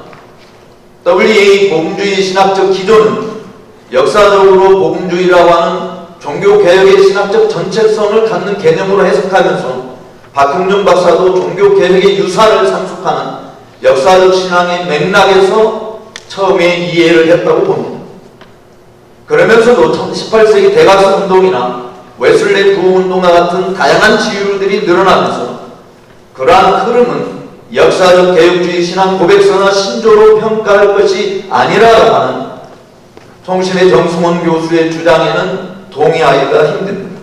WEA 복음주의 신학적 기조는 역사적으로 복음주의라고 하는 종교개혁의 신학적 전체성을 갖는 개념으로 해석하면서 박형준 박사도 종교개혁의 유사를 상속하는 역사적 신앙의 맥락에서 처음에 이해를 했다고 봅니다. 그러면서도 18세기 대각성 운동이나 웨슬레 부흥운동과 같은 다양한 지유들이 늘어나면서 그러한 흐름은 역사적 개혁주의 신앙 고백서나 신조로 평가할 것이 아니라고 하는 통신의 정승원 교수의 주장에는 동의하기가 힘듭니다.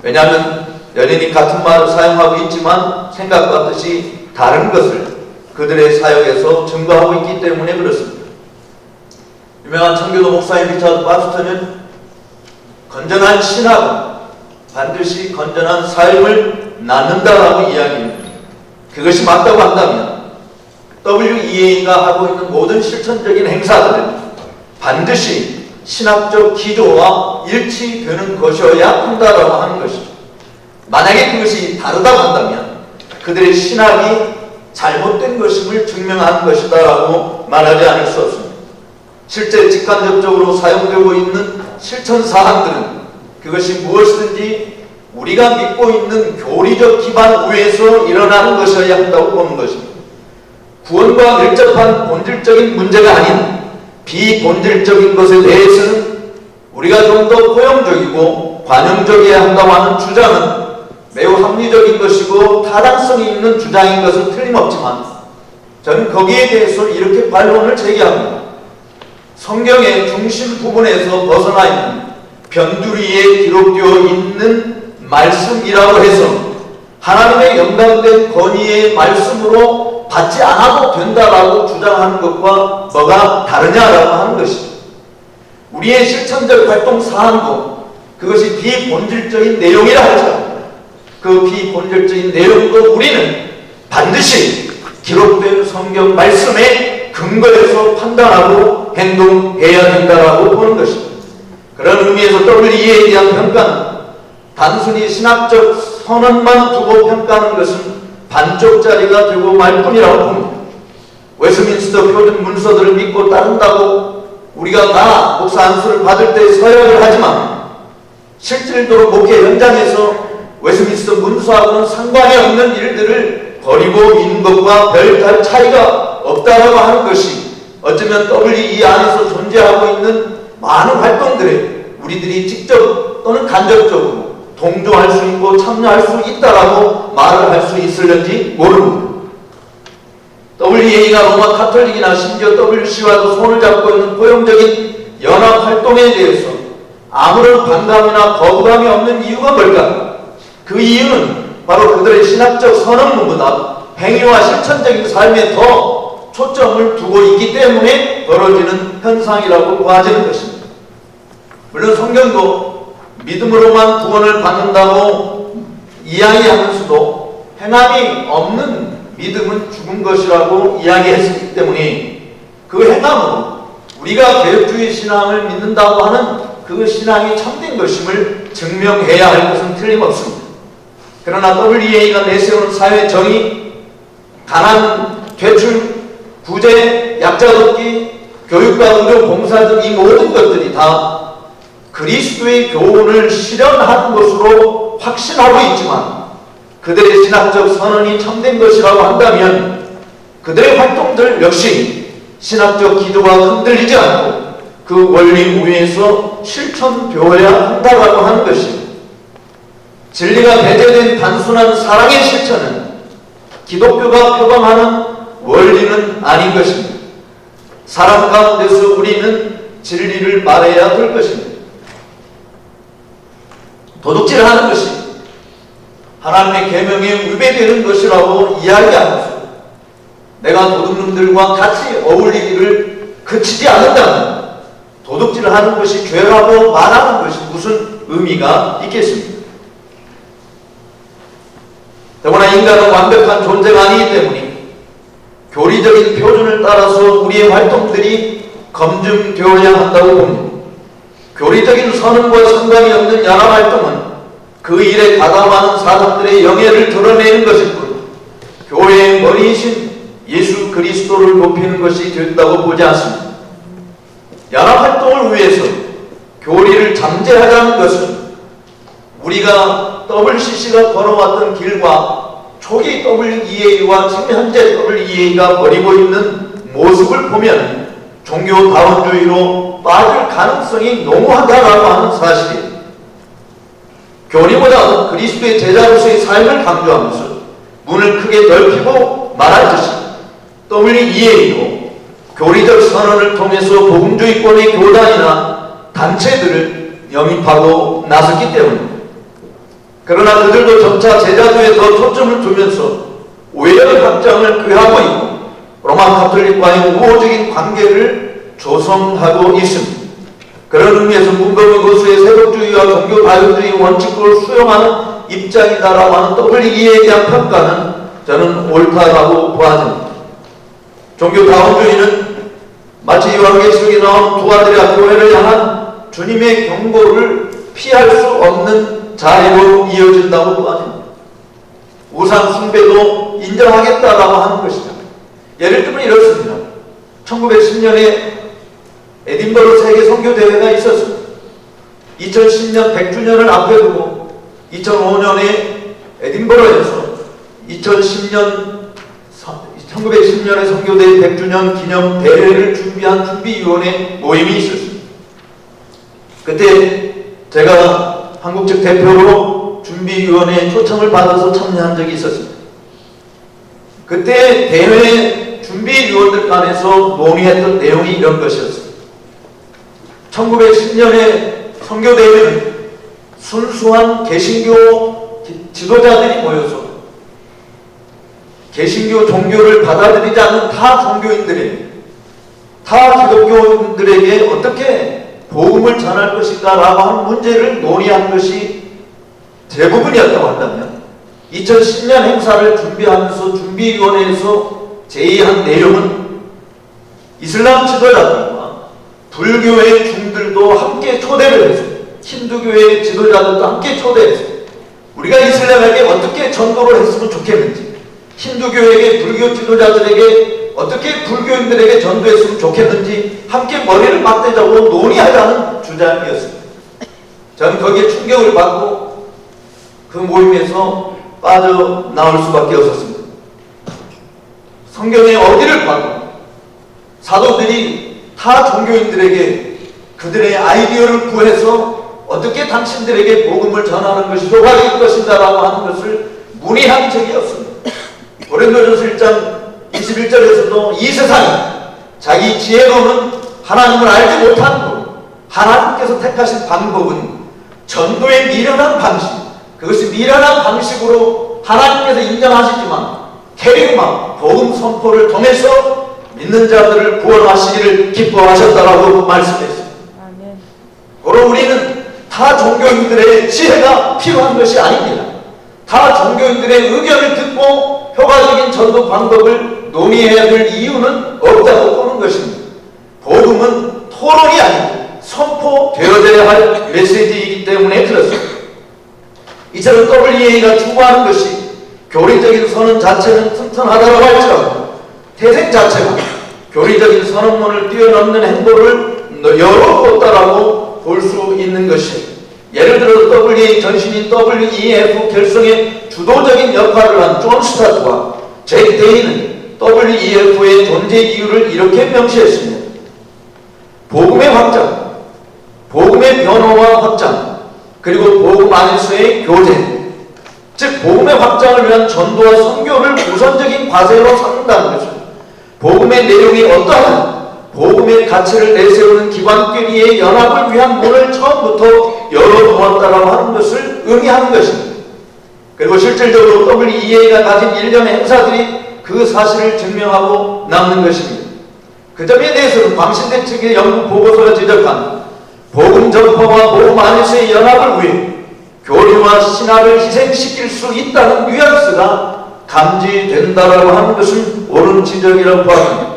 왜냐하면 연인이 같은 말을 사용하고 있지만 생각과 뜻이 다른 것을 그들의 사역에서 증거하고 있기 때문에 그렇습니다. 유명한 청교도 목사인 리차드 바스터는 건전한 신학은 반드시 건전한 삶을 낳는다라고 이야기합니다. 그것이 맞다고 한다면 WEA가 하고 있는 모든 실천적인 행사들은 반드시 신학적 기조와 일치되는 것이어야 한다라고 하는 것이죠. 만약에 그것이 다르다고 한다면 그들의 신학이 잘못된 것임을 증명하는 것이다라고 말하지 않을 수 없습니다. 실제 직간접적으로 사용되고 있는 실천 사항들은 그것이 무엇이든지 우리가 믿고 있는 교리적 기반 위에서 일어나는 것이어야 한다고 보는 것입니다. 구원과 밀접한 본질적인 문제가 아닌 비본질적인 것에 대해서는 우리가 좀 더 포용적이고 관용적이어야 한다고 하는 주장은 매우 합리적인 것이고 타당성이 있는 주장인 것은 틀림없지만 저는 거기에 대해서 이렇게 반론을 제기합니다. 성경의 중심 부분에서 벗어나 있는 변두리에 기록되어 있는 말씀이라고 해서 하나님의 영감된 권위의 말씀으로 받지 않아도 된다라고 주장하는 것과 뭐가 다르냐라고 하는 것이죠. 우리의 실천적 활동 사항도 그것이 비본질적인 내용이라 할지라도 그 비본질적인 내용도 우리는 반드시 기록된 성경 말씀에 근거해서 판단하고 행동해야 된다라고 보는 것입니다. 그런 의미에서 WEA에 대한 평가는 단순히 신학적 선언만 두고 평가하는 것은 반쪽짜리가 되고 말 뿐이라고 봅니다. 웨스민스터 표준 문서들을 믿고 따른다고 우리가 다 목사 안수를 받을 때 서약을 하지만 실질적으로 목회 현장에서 웨스민스터 문서하고는 상관이 없는 일들을 벌이고 있는 것과 별 차이가 없다라고 하는 것이 어쩌면 WE 안에서 존재하고 있는 많은 활동들에 우리들이 직접 또는 간접적으로 동조할 수 있고 참여할 수 있다라고 말을 할 수 있을는지 모릅니다. WEA가 로마 카톨릭이나 심지어 WC와도 손을 잡고 있는 포용적인 연합 활동에 대해서 아무런 반감이나 거부감이 없는 이유가 뭘까? 그 이유는 바로 그들의 신학적 선언문보다 행위와 실천적인 삶에 더 초점을 두고 있기 때문에 벌어지는 현상이라고 보아지는 것입니다. 물론 성경도 믿음으로만 구원을 받는다고 이야기하면서도 행함이 없는 믿음은 죽은 것이라고 이야기했기 때문에 그 행함으로 우리가 개혁주의 신앙을 믿는다고 하는 그 신앙이 참된 것임을 증명해야 할 것은 틀림없습니다. 그러나 WEA가 내세우는 사회 정의, 가난, 퇴출, 구제, 약자 돕기, 교육과 의료 봉사 등 이 모든 것들이 다 그리스도의 교훈을 실현하는 것으로 확신하고 있지만 그들의 신학적 선언이 참된 것이라고 한다면 그들의 활동들 역시 신학적 기조가 흔들리지 않고 그 원리 위에서 실천되어야 한다고 하는 것입니다. 진리가 배제된 단순한 사랑의 실천은 기독교가 표방하는 원리는 아닌 것입니다. 사랑 가운데서 우리는 진리를 말해야 될 것입니다. 도둑질하는 것이 하나님의 계명에 위배되는 것이라고 이야기하면서 내가 도둑놈들과 같이 어울리기를 그치지 않는다면 도둑질을 하는 것이 죄라고 말하는 것이 무슨 의미가 있겠습니까? 더구나 인간은 완벽한 존재가 아니기 때문에 교리적인 표준을 따라서 우리의 활동들이 검증되어야 한다고 봅니다. 교리적인 선언과 상관이 없는 연합활동은 그 일에 가담하는 사람들의 영예를 드러내는 것일 뿐 교회의 머리이신 예수 그리스도를 높이는 것이 된다고 보지 않습니다. 연합활동을 위해서 교리를 잠재하자는 것은 우리가 WCC가 걸어왔던 길과 초기 WEA와 지금 현재 WEA가 벌이고 있는 모습을 보면 종교다원주의로 빠질 가능성이 농후하다라고 하는 사실이에요. 교리보다 그리스도의 제자로서의 삶을 강조하면서 문을 크게 넓히고 말하듯이 WEA도 교리적 선언을 통해서 복음주의권의 교단이나 단체들을 영입하고 나섰기 때문입니다. 그러나 그들도 점차 제자도에 더 초점을 두면서 오해의 확장을 꾀하고 있고 로마 가톨릭과의 우호적인 관계를 조성하고 있습니다. 그런 의미에서 문법의 거수의 세속주의와 종교 다육주의 원칙을 수용하는 입장이다라고 하는 WE에 대한 평가는 저는 옳다라고 보아집니다. 종교 다원주의는 마치 요한계시록에 나온 두 아들의 교회를 향한 주님의 경고를 피할 수 없는 자리로 이어진다고 보아집니다. 우상 숭배도 인정하겠다라고 하는 것이죠. 예를 들면 이렇습니다. 1910년에 에딘버러 세계 선교대회가 있었습니다. 2010년 100주년을 앞에 두고 2005년에 에딘버러에서 1910년의 선교대회 100주년 기념 대회를 준비한 준비위원회 모임이 있었습니다. 그때 제가 한국 측 대표로 준비위원회에 초청을 받아서 참여한 적이 있었습니다. 그때 대회 준비위원들 간에서 논의했던 내용이 이런 것이었습니다. 1910년의 선교대회는 순수한 개신교 지도자들이 모여서 개신교 종교를 받아들이지 않는 타 종교인들에게, 타 기독교인들에게 어떻게 복음을 전할 것인가 라고 하는 문제를 논의한 것이 대부분이었다고 한다면 2010년 행사를 준비하면서 준비위원회에서 제의한 내용은 이슬람 지도자들과 불교의 중들도 함께 초대를 해서 힌두교의 지도자들도 함께 초대해서 우리가 이슬람에게 어떻게 전도를 했으면 좋겠는지, 힌두교에게 불교 지도자들에게 어떻게 불교인들에게 전도했으면 좋겠는지 함께 머리를 맞대자고 논의하자는 주장이었습니다. 저는 거기에 충격을 받고 그 모임에서 빠져나올 수밖에 없었습니다. 성경의 어디를 봐도 사도들이 타 종교인들에게 그들의 아이디어를 구해서 어떻게 당신들에게 복음을 전하는 것이 효과적일 것인가 라고 하는 것을 문의한 적이 없습니다. 고린도전서 1장 21절에서도 이 세상이 자기 지혜로는 하나님을 알지 못한 것, 하나님께서 택하신 방법은 전도의 미련한 방식, 그것이 미련한 방식으로 하나님께서 인정하시지만 캐리그마 복음 선포를 통해서 믿는 자들을 구원하시기를 기뻐하셨다라고 말씀했습니다. 그럼 우리는 타 종교인들의 지혜가 필요한 것이 아닙니다. 타 종교인들의 의견을 듣고 효과적인 전도 방법을 논의해야 될 이유는 없다고 보는 것입니다. 복음은 토론이 아니고 선포되어져야 할 메시지이기 때문에 그렇습니다. 이처럼 WEA가 추구하는 것이 교리적인 선언 자체는 튼튼하다고 할지라도 태생 자체가 교리적인 선언문을 뛰어넘는 행보를 열어뒀다라고 볼 수 있는 것입니다. 예를 들어 WEA 전신인 WEF 결성의 주도적인 역할을 한 존 스타트와 잭 데이는 WEF의 존재 이유를 이렇게 명시했습니다. 복음의 확장, 복음의 변호와 확장, 그리고 복음 안에서의 교제, 즉 복음의 확장을 위한 전도와 선교를 우선적인 과제로 삼는다는 것입니다. 복음의 내용이 어떠한 복음의 가치를 내세우는 기관끼리의 연합을 위한 문을 처음부터 열어놓았다라고 하는 것을 의미하는 것입니다. 그리고 실질적으로 WEA가 가진 일련의 행사들이 그 사실을 증명하고 남는 것입니다. 그 점에 대해서는 광신대 측의 연구 보고서가 지적한 복음 전파와 복음 안에서의 연합을 위해 교리와 신학을 희생시킬 수 있다는 뉘앙스가 감지된다라고 하는 것은 옳은 지적이라고 보았습니다.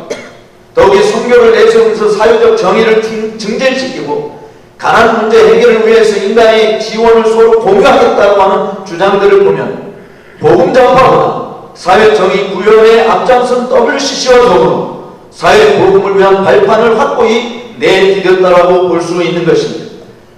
더욱이 선교를 내세우면서 사회적 정의를 증진시키고 가난 문제 해결을 위해서 인간의 지원을 서로 공유하겠다고 하는 주장들을 보면 복음 전파보다 사회 정의 구현에 앞장선 WCC와 더불어 사회 복음을 위한 발판을 확고히 내디뎠다라고 볼 수 있는 것입니다.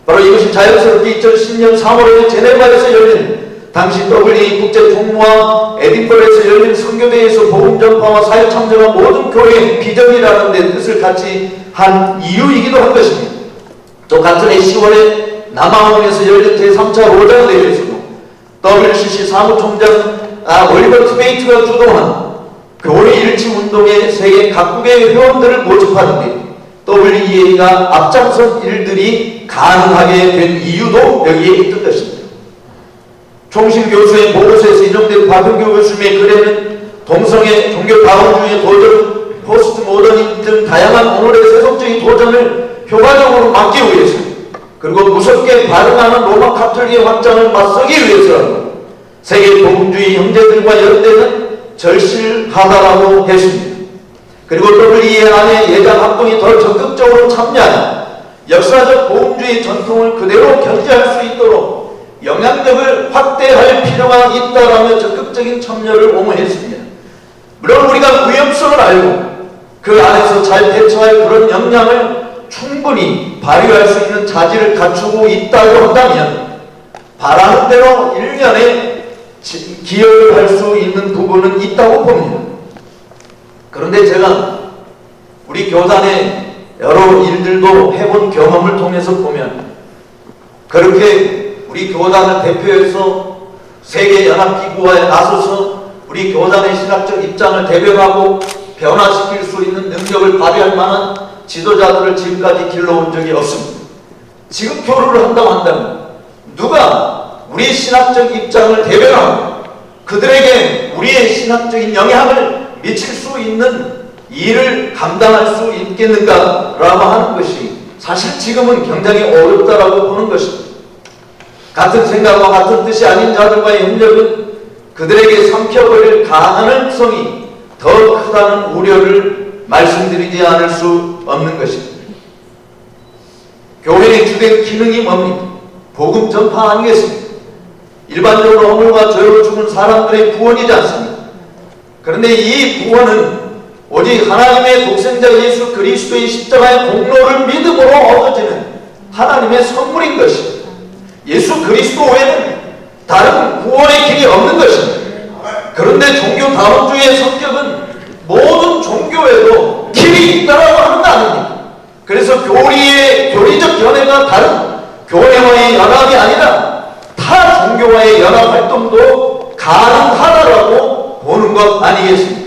바로 이것이 자연스럽게 2010년 3월에 제네바에서 열린 당시 WEA 국제총무와 에딘버러에서 열린 선교대회에서 복음 전파와 사회 참여와 모든 교회의 비전이라는 데 뜻을 같이 한 이유이기도 한 것입니다. 또 같은 해 10월에 남아원에서 열린 제3차 로장 대회에서도 WCC 사무총장 올리버 트베이트가 주도한 교회 일치 운동의 세계 각국의 회원들을 모집하는데 WEA가 앞장선 일들이 가능하게 된 이유도 여기에 있던 것입니다. 총신교수의 보고서에서 인용된 박은교 교수님의 글에는 동성애, 종교 다원주의 도전, 포스트 모더니즘 등 다양한 오늘의 세속적인 도전을 효과적으로 막기 위해서, 그리고 무섭게 발응하는 로마 카톨릭의 확장을 맞서기 위해서라도 세계 복음주의 형제들과 연대는 절실하다라고 했습니다. 그리고 WEA 안에 예장 활동이 더 적극적으로 참여하여 역사적 복음주의 전통을 그대로 견지할 수 있도록 영향력을 확대할 필요가 있다라며 적극적인 참여를 옹호했습니다. 물론 우리가 위험성을 알고 그 안에서 잘 대처할 그런 역량을 충분히 발휘할 수 있는 자질을 갖추고 있다고 한다면 바라는 대로 1년에 기여를 할 수 있는 부분은 있다고 봅니다. 그런데 제가 우리 교단의 여러 일들도 해본 경험을 통해서 보면 그렇게 우리 교단을 대표해서 세계연합기구에 나서서 우리 교단의 신학적 입장을 대변하고 변화시킬 수 있는 능력을 발휘할 만한 지도자들을 지금까지 길러온 적이 없습니다. 지금 교류를 한다고 한다면 누가 우리 신학적 입장을 대변하고 그들에게 우리의 신학적인 영향을 미칠 수 있는 일을 감당할 수 있겠는가라고 하는 것이 사실 지금은 굉장히 어렵다라고 보는 것입니다. 같은 생각과 같은 뜻이 아닌 자들과의 협력은 그들에게 삼켜버릴 가능성이 더 크다는 우려를 말씀드리지 않을 수 없는 것입니다. 교회의 주된 기능이 뭡니까? 복음 전파 아니겠습니까? 일반적으로 허물과 죄로 죽은 사람들의 구원이지 않습니까? 그런데 이 구원은 오직 하나님의 독생자 예수 그리스도의 십자가의 공로를 믿음으로 얻어지는 하나님의 선물인 것입니다. 예수 그리스도 외에는 다른 구원의 길이 없는 것입니다. 그런데 종교 다원주의의 성격은 모든 종교에도 길이 있다라고 하는 거 아닙니까? 그래서 교리적 견해가 다른 교회와의 연합이 아니라 타 종교와의 연합 활동도 가능하다라고 보는 것 아니겠습니까?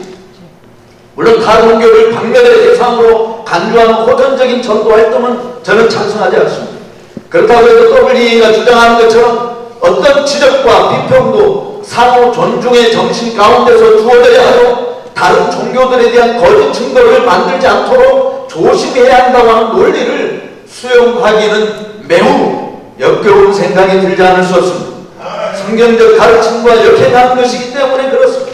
물론 타 종교를 박멸의 대상으로 간주하는 호전적인 전도 활동은 저는 찬성하지 않습니다. 그렇다고 해서 WEA가 주장하는 것처럼 어떤 지적과 비평도 상호 존중의 정신 가운데서 주어져야 하고 다른 종교들에 대한 거짓 증거를 만들지 않도록 조심해야 한다고 하는 논리를 수용하기는 매우 역겨운 생각이 들지 않을 수 없습니다. 성경적 가르침과 역행하는 것이기 때문에 그렇습니다.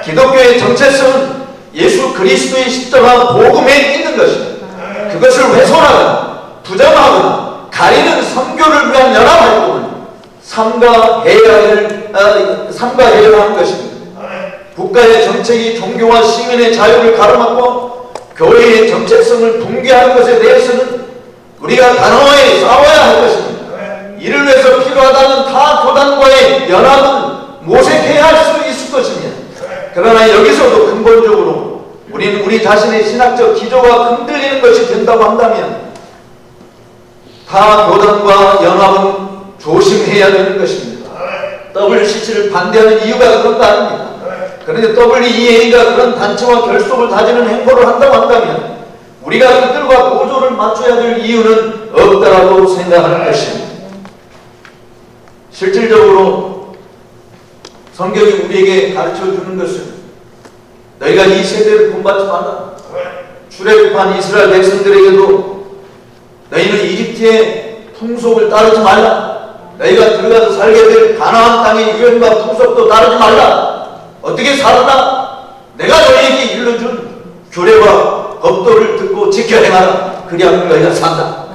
기독교의 정체성은 예수 그리스도의 십자가 복음에 있는 것입니다. 그것을 훼손하거나 부정하거나 가리는 선교를 위한 연합활동은 삼가해야 하는 것입니다. 국가의 정책이 종교와 시민의 자유를 가로막고 교회의 정체성을 붕괴하는 것에 대해서는 우리가 단호하게 싸워야 할 것입니다. 이를 위해서 필요하다는 타 교단과의 연합은 모색해야 할 수 있을 것입니다. 그러나 여기서도 근본적으로 우리는 우리 자신의 신학적 기조가 흔들리는 것이 된다고 한다면 타 교단과 연합은 조심해야 되는 것입니다. WCC를 반대하는 이유가 그런 거 아닙니까? 그런데 WEA가 그런 단체와 결속을 다지는 행보를 한다고 한다면 우리가 그들과 보조를 맞춰야 될 이유는 없다라고 생각하는 것입니다. 실질적으로 성경이 우리에게 가르쳐주는 것은 너희가 이 세대를 본받지 말라. 출애굽한 이스라엘 백성들에게도 너희는 이집트의 풍속을 따르지 말라. 너희가 들어가서 살게 될 가나안 땅의 유행과 풍속도 따르지 말라. 어떻게 살아라? 내가 너희에게 일러준 규례와 법도를 듣고 지켜 행하라. 그리하면 너희가 산다.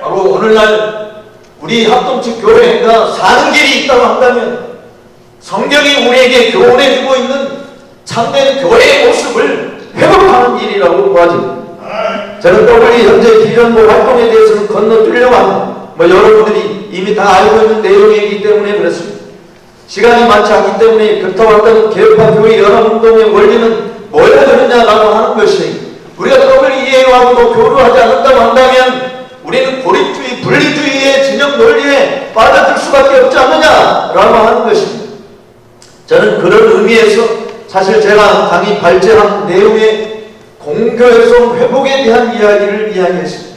바로 오늘날 우리 합동측 교회가 사는 길이 있다고 한다면 성경이 우리에게 교훈해주고 있는 참된 교회의 모습을 회복하는 일이라고 보아집니다. 저는 WEA 현재 비전부 활동에 대해서는 건너뛰려고 합니다. 여러분들이 이미 다 알고 있는 내용이기 때문에 그렇습니다. 시간이 많지 않기 때문에 그렇다고 한다면 개혁파 교회 연합운동의 원리는 뭐야 되느냐라고 하는 것이 우리가 WEA하고도 교류하지 않는다고 한다면 우리는 고립주의, 분리주의의 진영 논리에 빠져들 수밖에 없지 않느냐라고 하는 것입니다. 저는 그런 의미에서 사실 제가 강의 발제한 내용의 공교회성 회복에 대한 이야기를 이야기했습니다.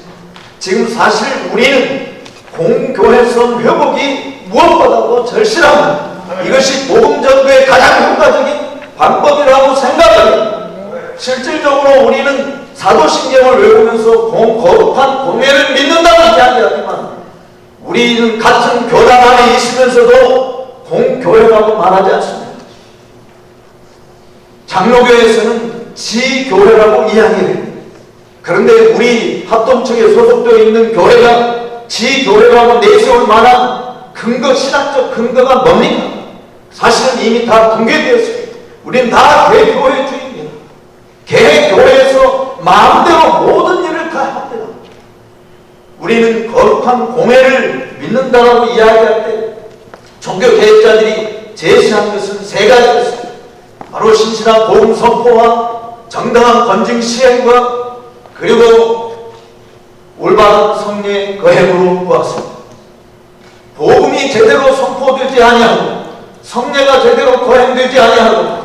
지금 사실 우리는 공교회성 회복이 무엇보다도 절실합니다. 이것이 복음 전도의 가장 효과적인 방법이라고 생각합니다. 실질적으로 우리는 사도신경을 외우면서 거룩한 공예를 믿는다고 이야기하지만 우리는 같은 교단 안에 있으면서도 공교회라고 말하지 않습니다. 장로교에서는 지교회라고 이야기해요. 그런데 우리 합동측에 소속되어 있는 교회가 지교회라고 내세울 만한 근거, 신학적 근거가 뭡니까? 사실은 이미 다 붕괴되었습니다. 우리는 다 개교회 주입니다. 개교회에서 마음대로 모든 일을 다 합니다. 우리는 거룩한 공예를 믿는다라고 이야기할 때 종교개혁자들이 제시한 것은 세 가지였습니다. 바로 신실한 복음 선포와 정당한 건증 시행과 그리고 올바른 성례 거행으로 보았습니다. 복음이 제대로 선포되지 아니하고 성례가 제대로 거행되지 아니하고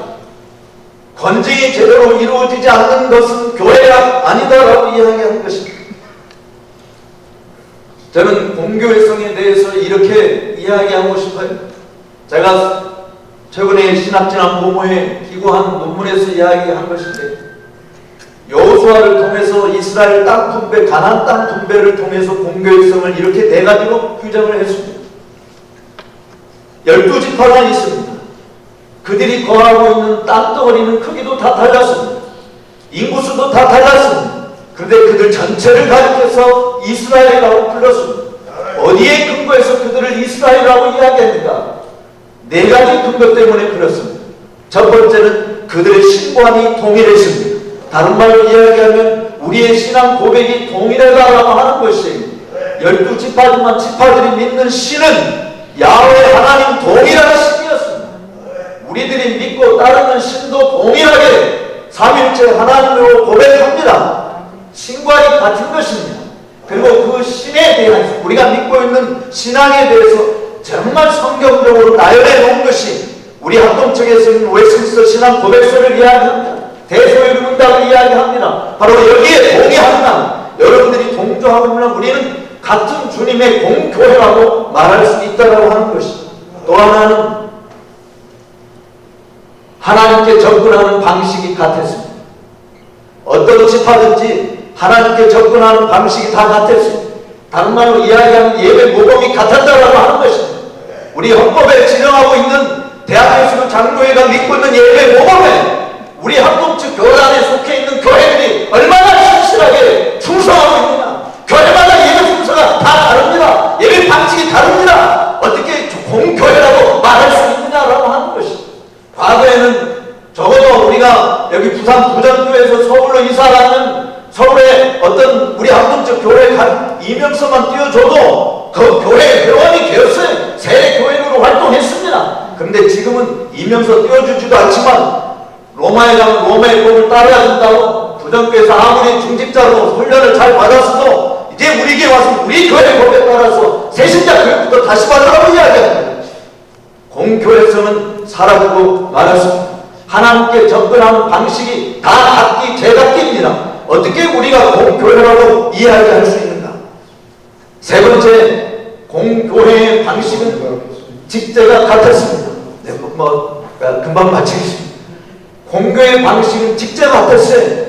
건증이 제대로 이루어지지 않는 것은 교회가 아니다라고 이야기하는 것입니다. 저는 공교회성에 대해서 이렇게 이야기하고 싶어요. 제가 최근에 신학진학 모모에 기고한 논문에서 이야기한 것인데 여호수아를 통해서 이스라엘 땅 분배, 가나안 땅 분배를 통해서 공교회성을 이렇게 네 가지로 규정을 했습니다. 12지파가 있습니다. 그들이 거하고 있는 땅덩어리는 크기도 다 달랐습니다. 인구수도 다 달랐습니다. 그런데 그들 전체를 가리켜서 이스라엘이라고 불렀습니다. 어디에 근거해서 그들을 이스라엘이라고 이야기했는가? 네 가지 근거 때문에 그렇습니다. 첫 번째는 그들의 신관이 동일했습니다. 다른 말로 이야기하면 우리의 신앙 고백이 동일하다라고 하는 것이 12지파지만 지파들이 믿는 신은 야훼 하나님 동일한 신이었습니다. 우리들이 믿고 따르는 신도 동일하게 삼일째 하나님으로 고백합니다. 신관이 같은 것입니다. 그리고 그 신에 대한 우리가 믿고 있는 신앙에 대해서 정말 성경적으로 나열해 놓은 것이 우리 합동측에서는 웨스민스터 신앙 고백서를 이야기합니다. 대소유문답을 이야기합니다. 바로 여기에 동의한다. 여러분들이 동조하고 있는 우리는 같은 주님의 공교회라고 말할 수 있다고 하는 것입니다. 또 하나는 하나님께 접근하는 방식이 같았습니다. 어떤 지파든지 하나님께 접근하는 방식이 다 같았습니다. 다른 말로 이야기하면 예배 모범이 같았다라고 하는 것입니다. 우리 헌법에 지정하고 있는 대한예수교 장로회가 믿고 있는 예배 모범에 우리 합동측 교단에 속해 있는 교회들이 얼마나 신실하게 충성하고 있느냐. 교회마다 예배 순서가 다 다릅니다. 예배 방식이 다릅니다. 어떻게 공교회라고 말할 수 있느냐라고 하는 것입니다. 과거에는 적어도 우리가 여기 부산 부전교회에서 서울로 이사 가면 서울에 어떤 우리 합동적 교회 이명서만 띄워줘도 그 교회 회원이 되었어요. 새 교회로 활동했습니다. 그런데 지금은 이명서 띄워주지도 않지만 로마에 가면 로마의 법을 따라야 된다고 부전교회에서 아무리 중직자로 훈련을 잘 받았어도 이제 우리에게 와서 우리 교회 법에 따라서 새신자 교육부터 다시 받으라고 이야기합니다. 공교회성은 사라지고 말았습니다. 하나님께 접근하는 방식이 다 각기 제각기입니다. 어떻게 우리가 공교회라고 이야기할 수 있는가? 세 번째, 공교회의 방식은 직제가 같았습니다. 네, 금방 마치겠습니다. 공교회의 방식은 직제가 같았어요.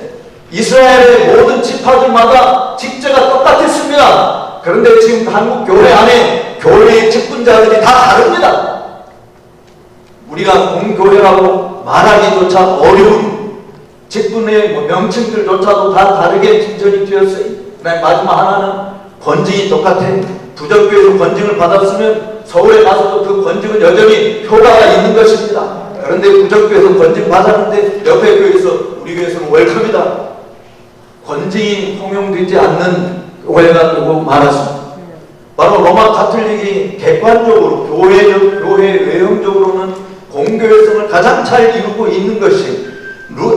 이스라엘의 모든 지파들마다 직제가 똑같았습니다. 그런데 지금 한국 교회 안에 교회의 직분자들이 다 다릅니다. 우리가 공교회라고 말하기조차 어려운 직분의 명칭들조차도 다 다르게 진전이 되었어요. 마지막 하나는 권징이 똑같아요. 부전교회에서 권징을 받았으면 서울에 가서도 그 권징은 여전히 효과가 있는 것입니다. 그런데 부전교회에서 권징 받았는데 옆에 교회에서 우리 교회에서는 웰컴이다. 권징이 통용되지 않는 교회가 되고 말았습니다. 바로 로마 가톨릭이 객관적으로 교회 외형적으로는 공교회성을 가장 잘 이루고 있는 것이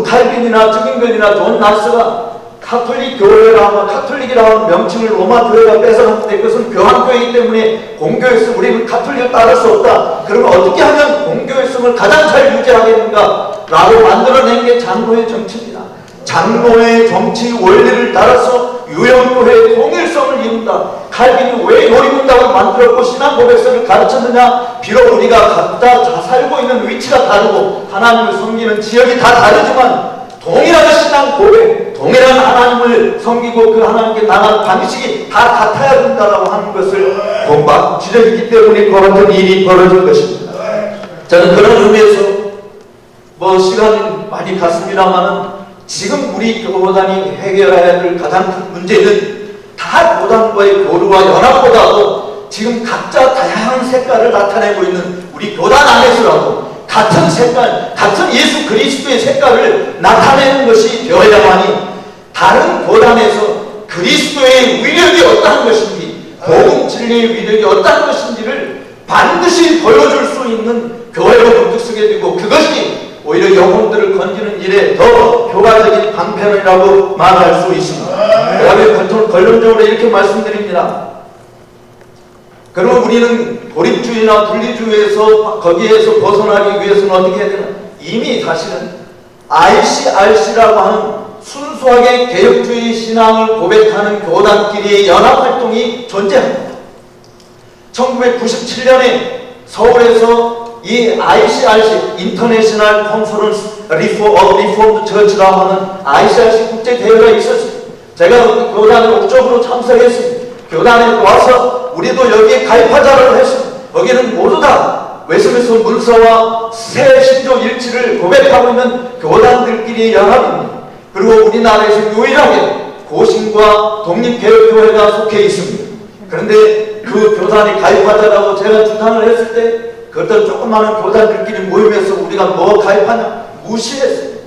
칼빈이나 증인견이나 존 나스가 카톨릭 교회라 카톨릭이라는 명칭을 로마 교회가 뺏어갔는데 그것은 교황교회이기 때문에 공교회성 우리는 카톨릭을 따를 수 없다. 그러면 어떻게 하면 공교회성을 가장 잘 유지하겠는가? 라고 만들어낸 게 장로의 정치입니다. 장로의 정치 원리를 따라서 유형교회의 통일성을 이룬다. 칼빈이 왜 요리문답을 만들었고 신앙 고백서를 가르쳤느냐? 비록 우리가 각자 다 살고 있는 위치가 다르고 하나님을 섬기는 지역이 다 다르지만 동일한 신앙 고백, 동일한 하나님을 섬기고 그 하나님께 나가는 방식이 다 같아야 된다라고 하는 것을 본받 지적이기 때문에 그런 일이 벌어진 것입니다. 저는 그런 의미에서 시간이 많이 갔습니다만은 지금 우리 교단이 해결해야 될 가장 큰 문제는 다 교단과의 교류와 연합보다도 지금 각자 다양한 색깔을 나타내고 있는 우리 교단 안에서라도 같은 색깔, 같은 예수 그리스도의 색깔을 나타내는 것이 되어야만이 다른 교단에서 그리스도의 위력이 어떠한 것인지, 복음 진리의 위력이 어떠한 것인지를 반드시 보여줄 수 있는 교회로 문득서게 되고, 그것이 오히려 영혼들을 건지는 일에 더 효과적인 방편이라고 말할 수 있습니다. 그다음에 결론적으로 이렇게 말씀드립니다. 그러면 우리는 고립주의나 분리주의에서 거기에서 벗어나기 위해서는 어떻게 해야 되나? 이미 사실은 ICRC라고 하는 순수하게 개혁주의 신앙을 고백하는 교단끼리의 연합활동이 존재합니다. 1997년에 서울에서 이 ICRC 인터내셔널 컨퍼런스 리폼드 처치라고 하는 ICRC 국제대회가 있었습니다. 제가 교단에 옥적으로 참석했습니다. 교단에 와서 우리도 여기에 가입하자라고 했습니다. 거기는 모두 다 웨스트민스터 문서와 새 신조 일치를 고백하고 있는 교단들끼리의 연합입니다. 그리고 우리나라에서 유일하게 고신과 독립개혁교회가 속해 있습니다. 그런데 그 교단에 가입하자라고 제가 주장을 했을 때 그것도 조그마한 교단들끼리 모임에서 우리가 가입하냐? 무시했어요.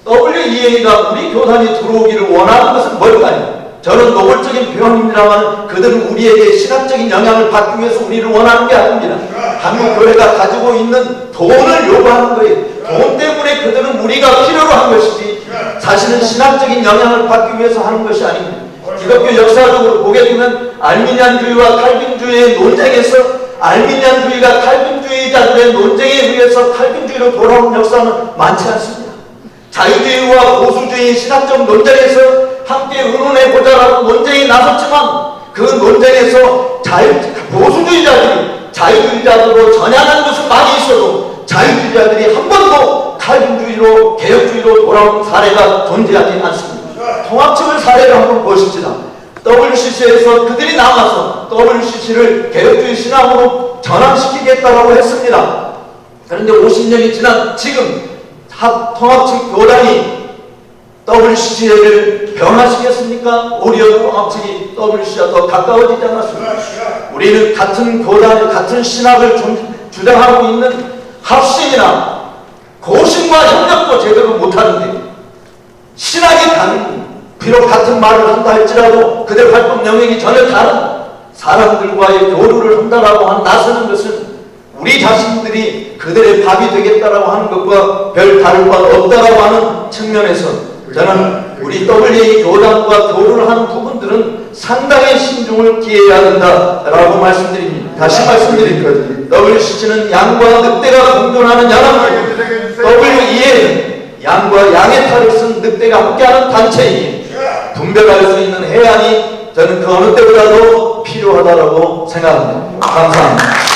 WEA가 우리 교단이 들어오기를 원하는 것은 뭘까요? 저는 노골적인 표현입니다만 그들은 우리에게 신학적인 영향을 받기 위해서 우리를 원하는 게 아닙니다. 한국 교회가 가지고 있는 돈을 요구하는 거예요. 돈 때문에 그들은 우리가 필요로 한 것이지 사실은 신학적인 영향을 받기 위해서 하는 것이 아닙니다. 기독교 역사적으로 보게 되면 알미니안주의와 칼빈주의의 논쟁에서 알미니안주의가 칼빈주의자들의 논쟁에 의해서 칼빈주의로 돌아온 역사는 많지 않습니다. 자유주의와 보수주의 신학적 논쟁에서 함께 의논해보자라고 논쟁이 나섰지만 그 논쟁에서 보수주의자들이 자유주의자들로 전향한 것은 많이 있어도 자유주의자들이 한 번도 칼빈주의로 개혁주의로 돌아온 사례가 존재하지 않습니다. 통합측을 사례를 한번 보십시다. WCC에서 그들이 나와서 WCC를 개혁주의 신앙으로 전환시키겠다고 했습니다. 그런데 50년이 지난 지금 통합측 교단이 WCC를 변화시켰습니까? 오히려 통합측이 WCC와 더 가까워지지 않았습니까? 우리는 같은 교단, 같은 신학을 주장하고 있는 합신이나 고신과 협력도 제대로 못하는데 신학이 다른, 비록 같은 말을 한다 할지라도 그들 활동 영역이 전혀 다른 사람들과의 교류를 한다라고 나서는 것은 우리 자신들이 그들의 밥이 되겠다라고 하는 것과 별 다를 바 없다라고 하는 측면에서 저는 우리 WA 교단과 교류를 하는 부분들은 상당히 신중을 기해야 된다라고 말씀드립니다. 다시 말씀드립니다. WCC는 양과 늑대가 공존하는 연합입니다. WEA는 양과 양의 탈을 쓴 늑대가 함께하는 단체이니 분별할 수 있는 해안이 저는 그 어느 때보다도 필요하다고 생각합니다. 감사합니다.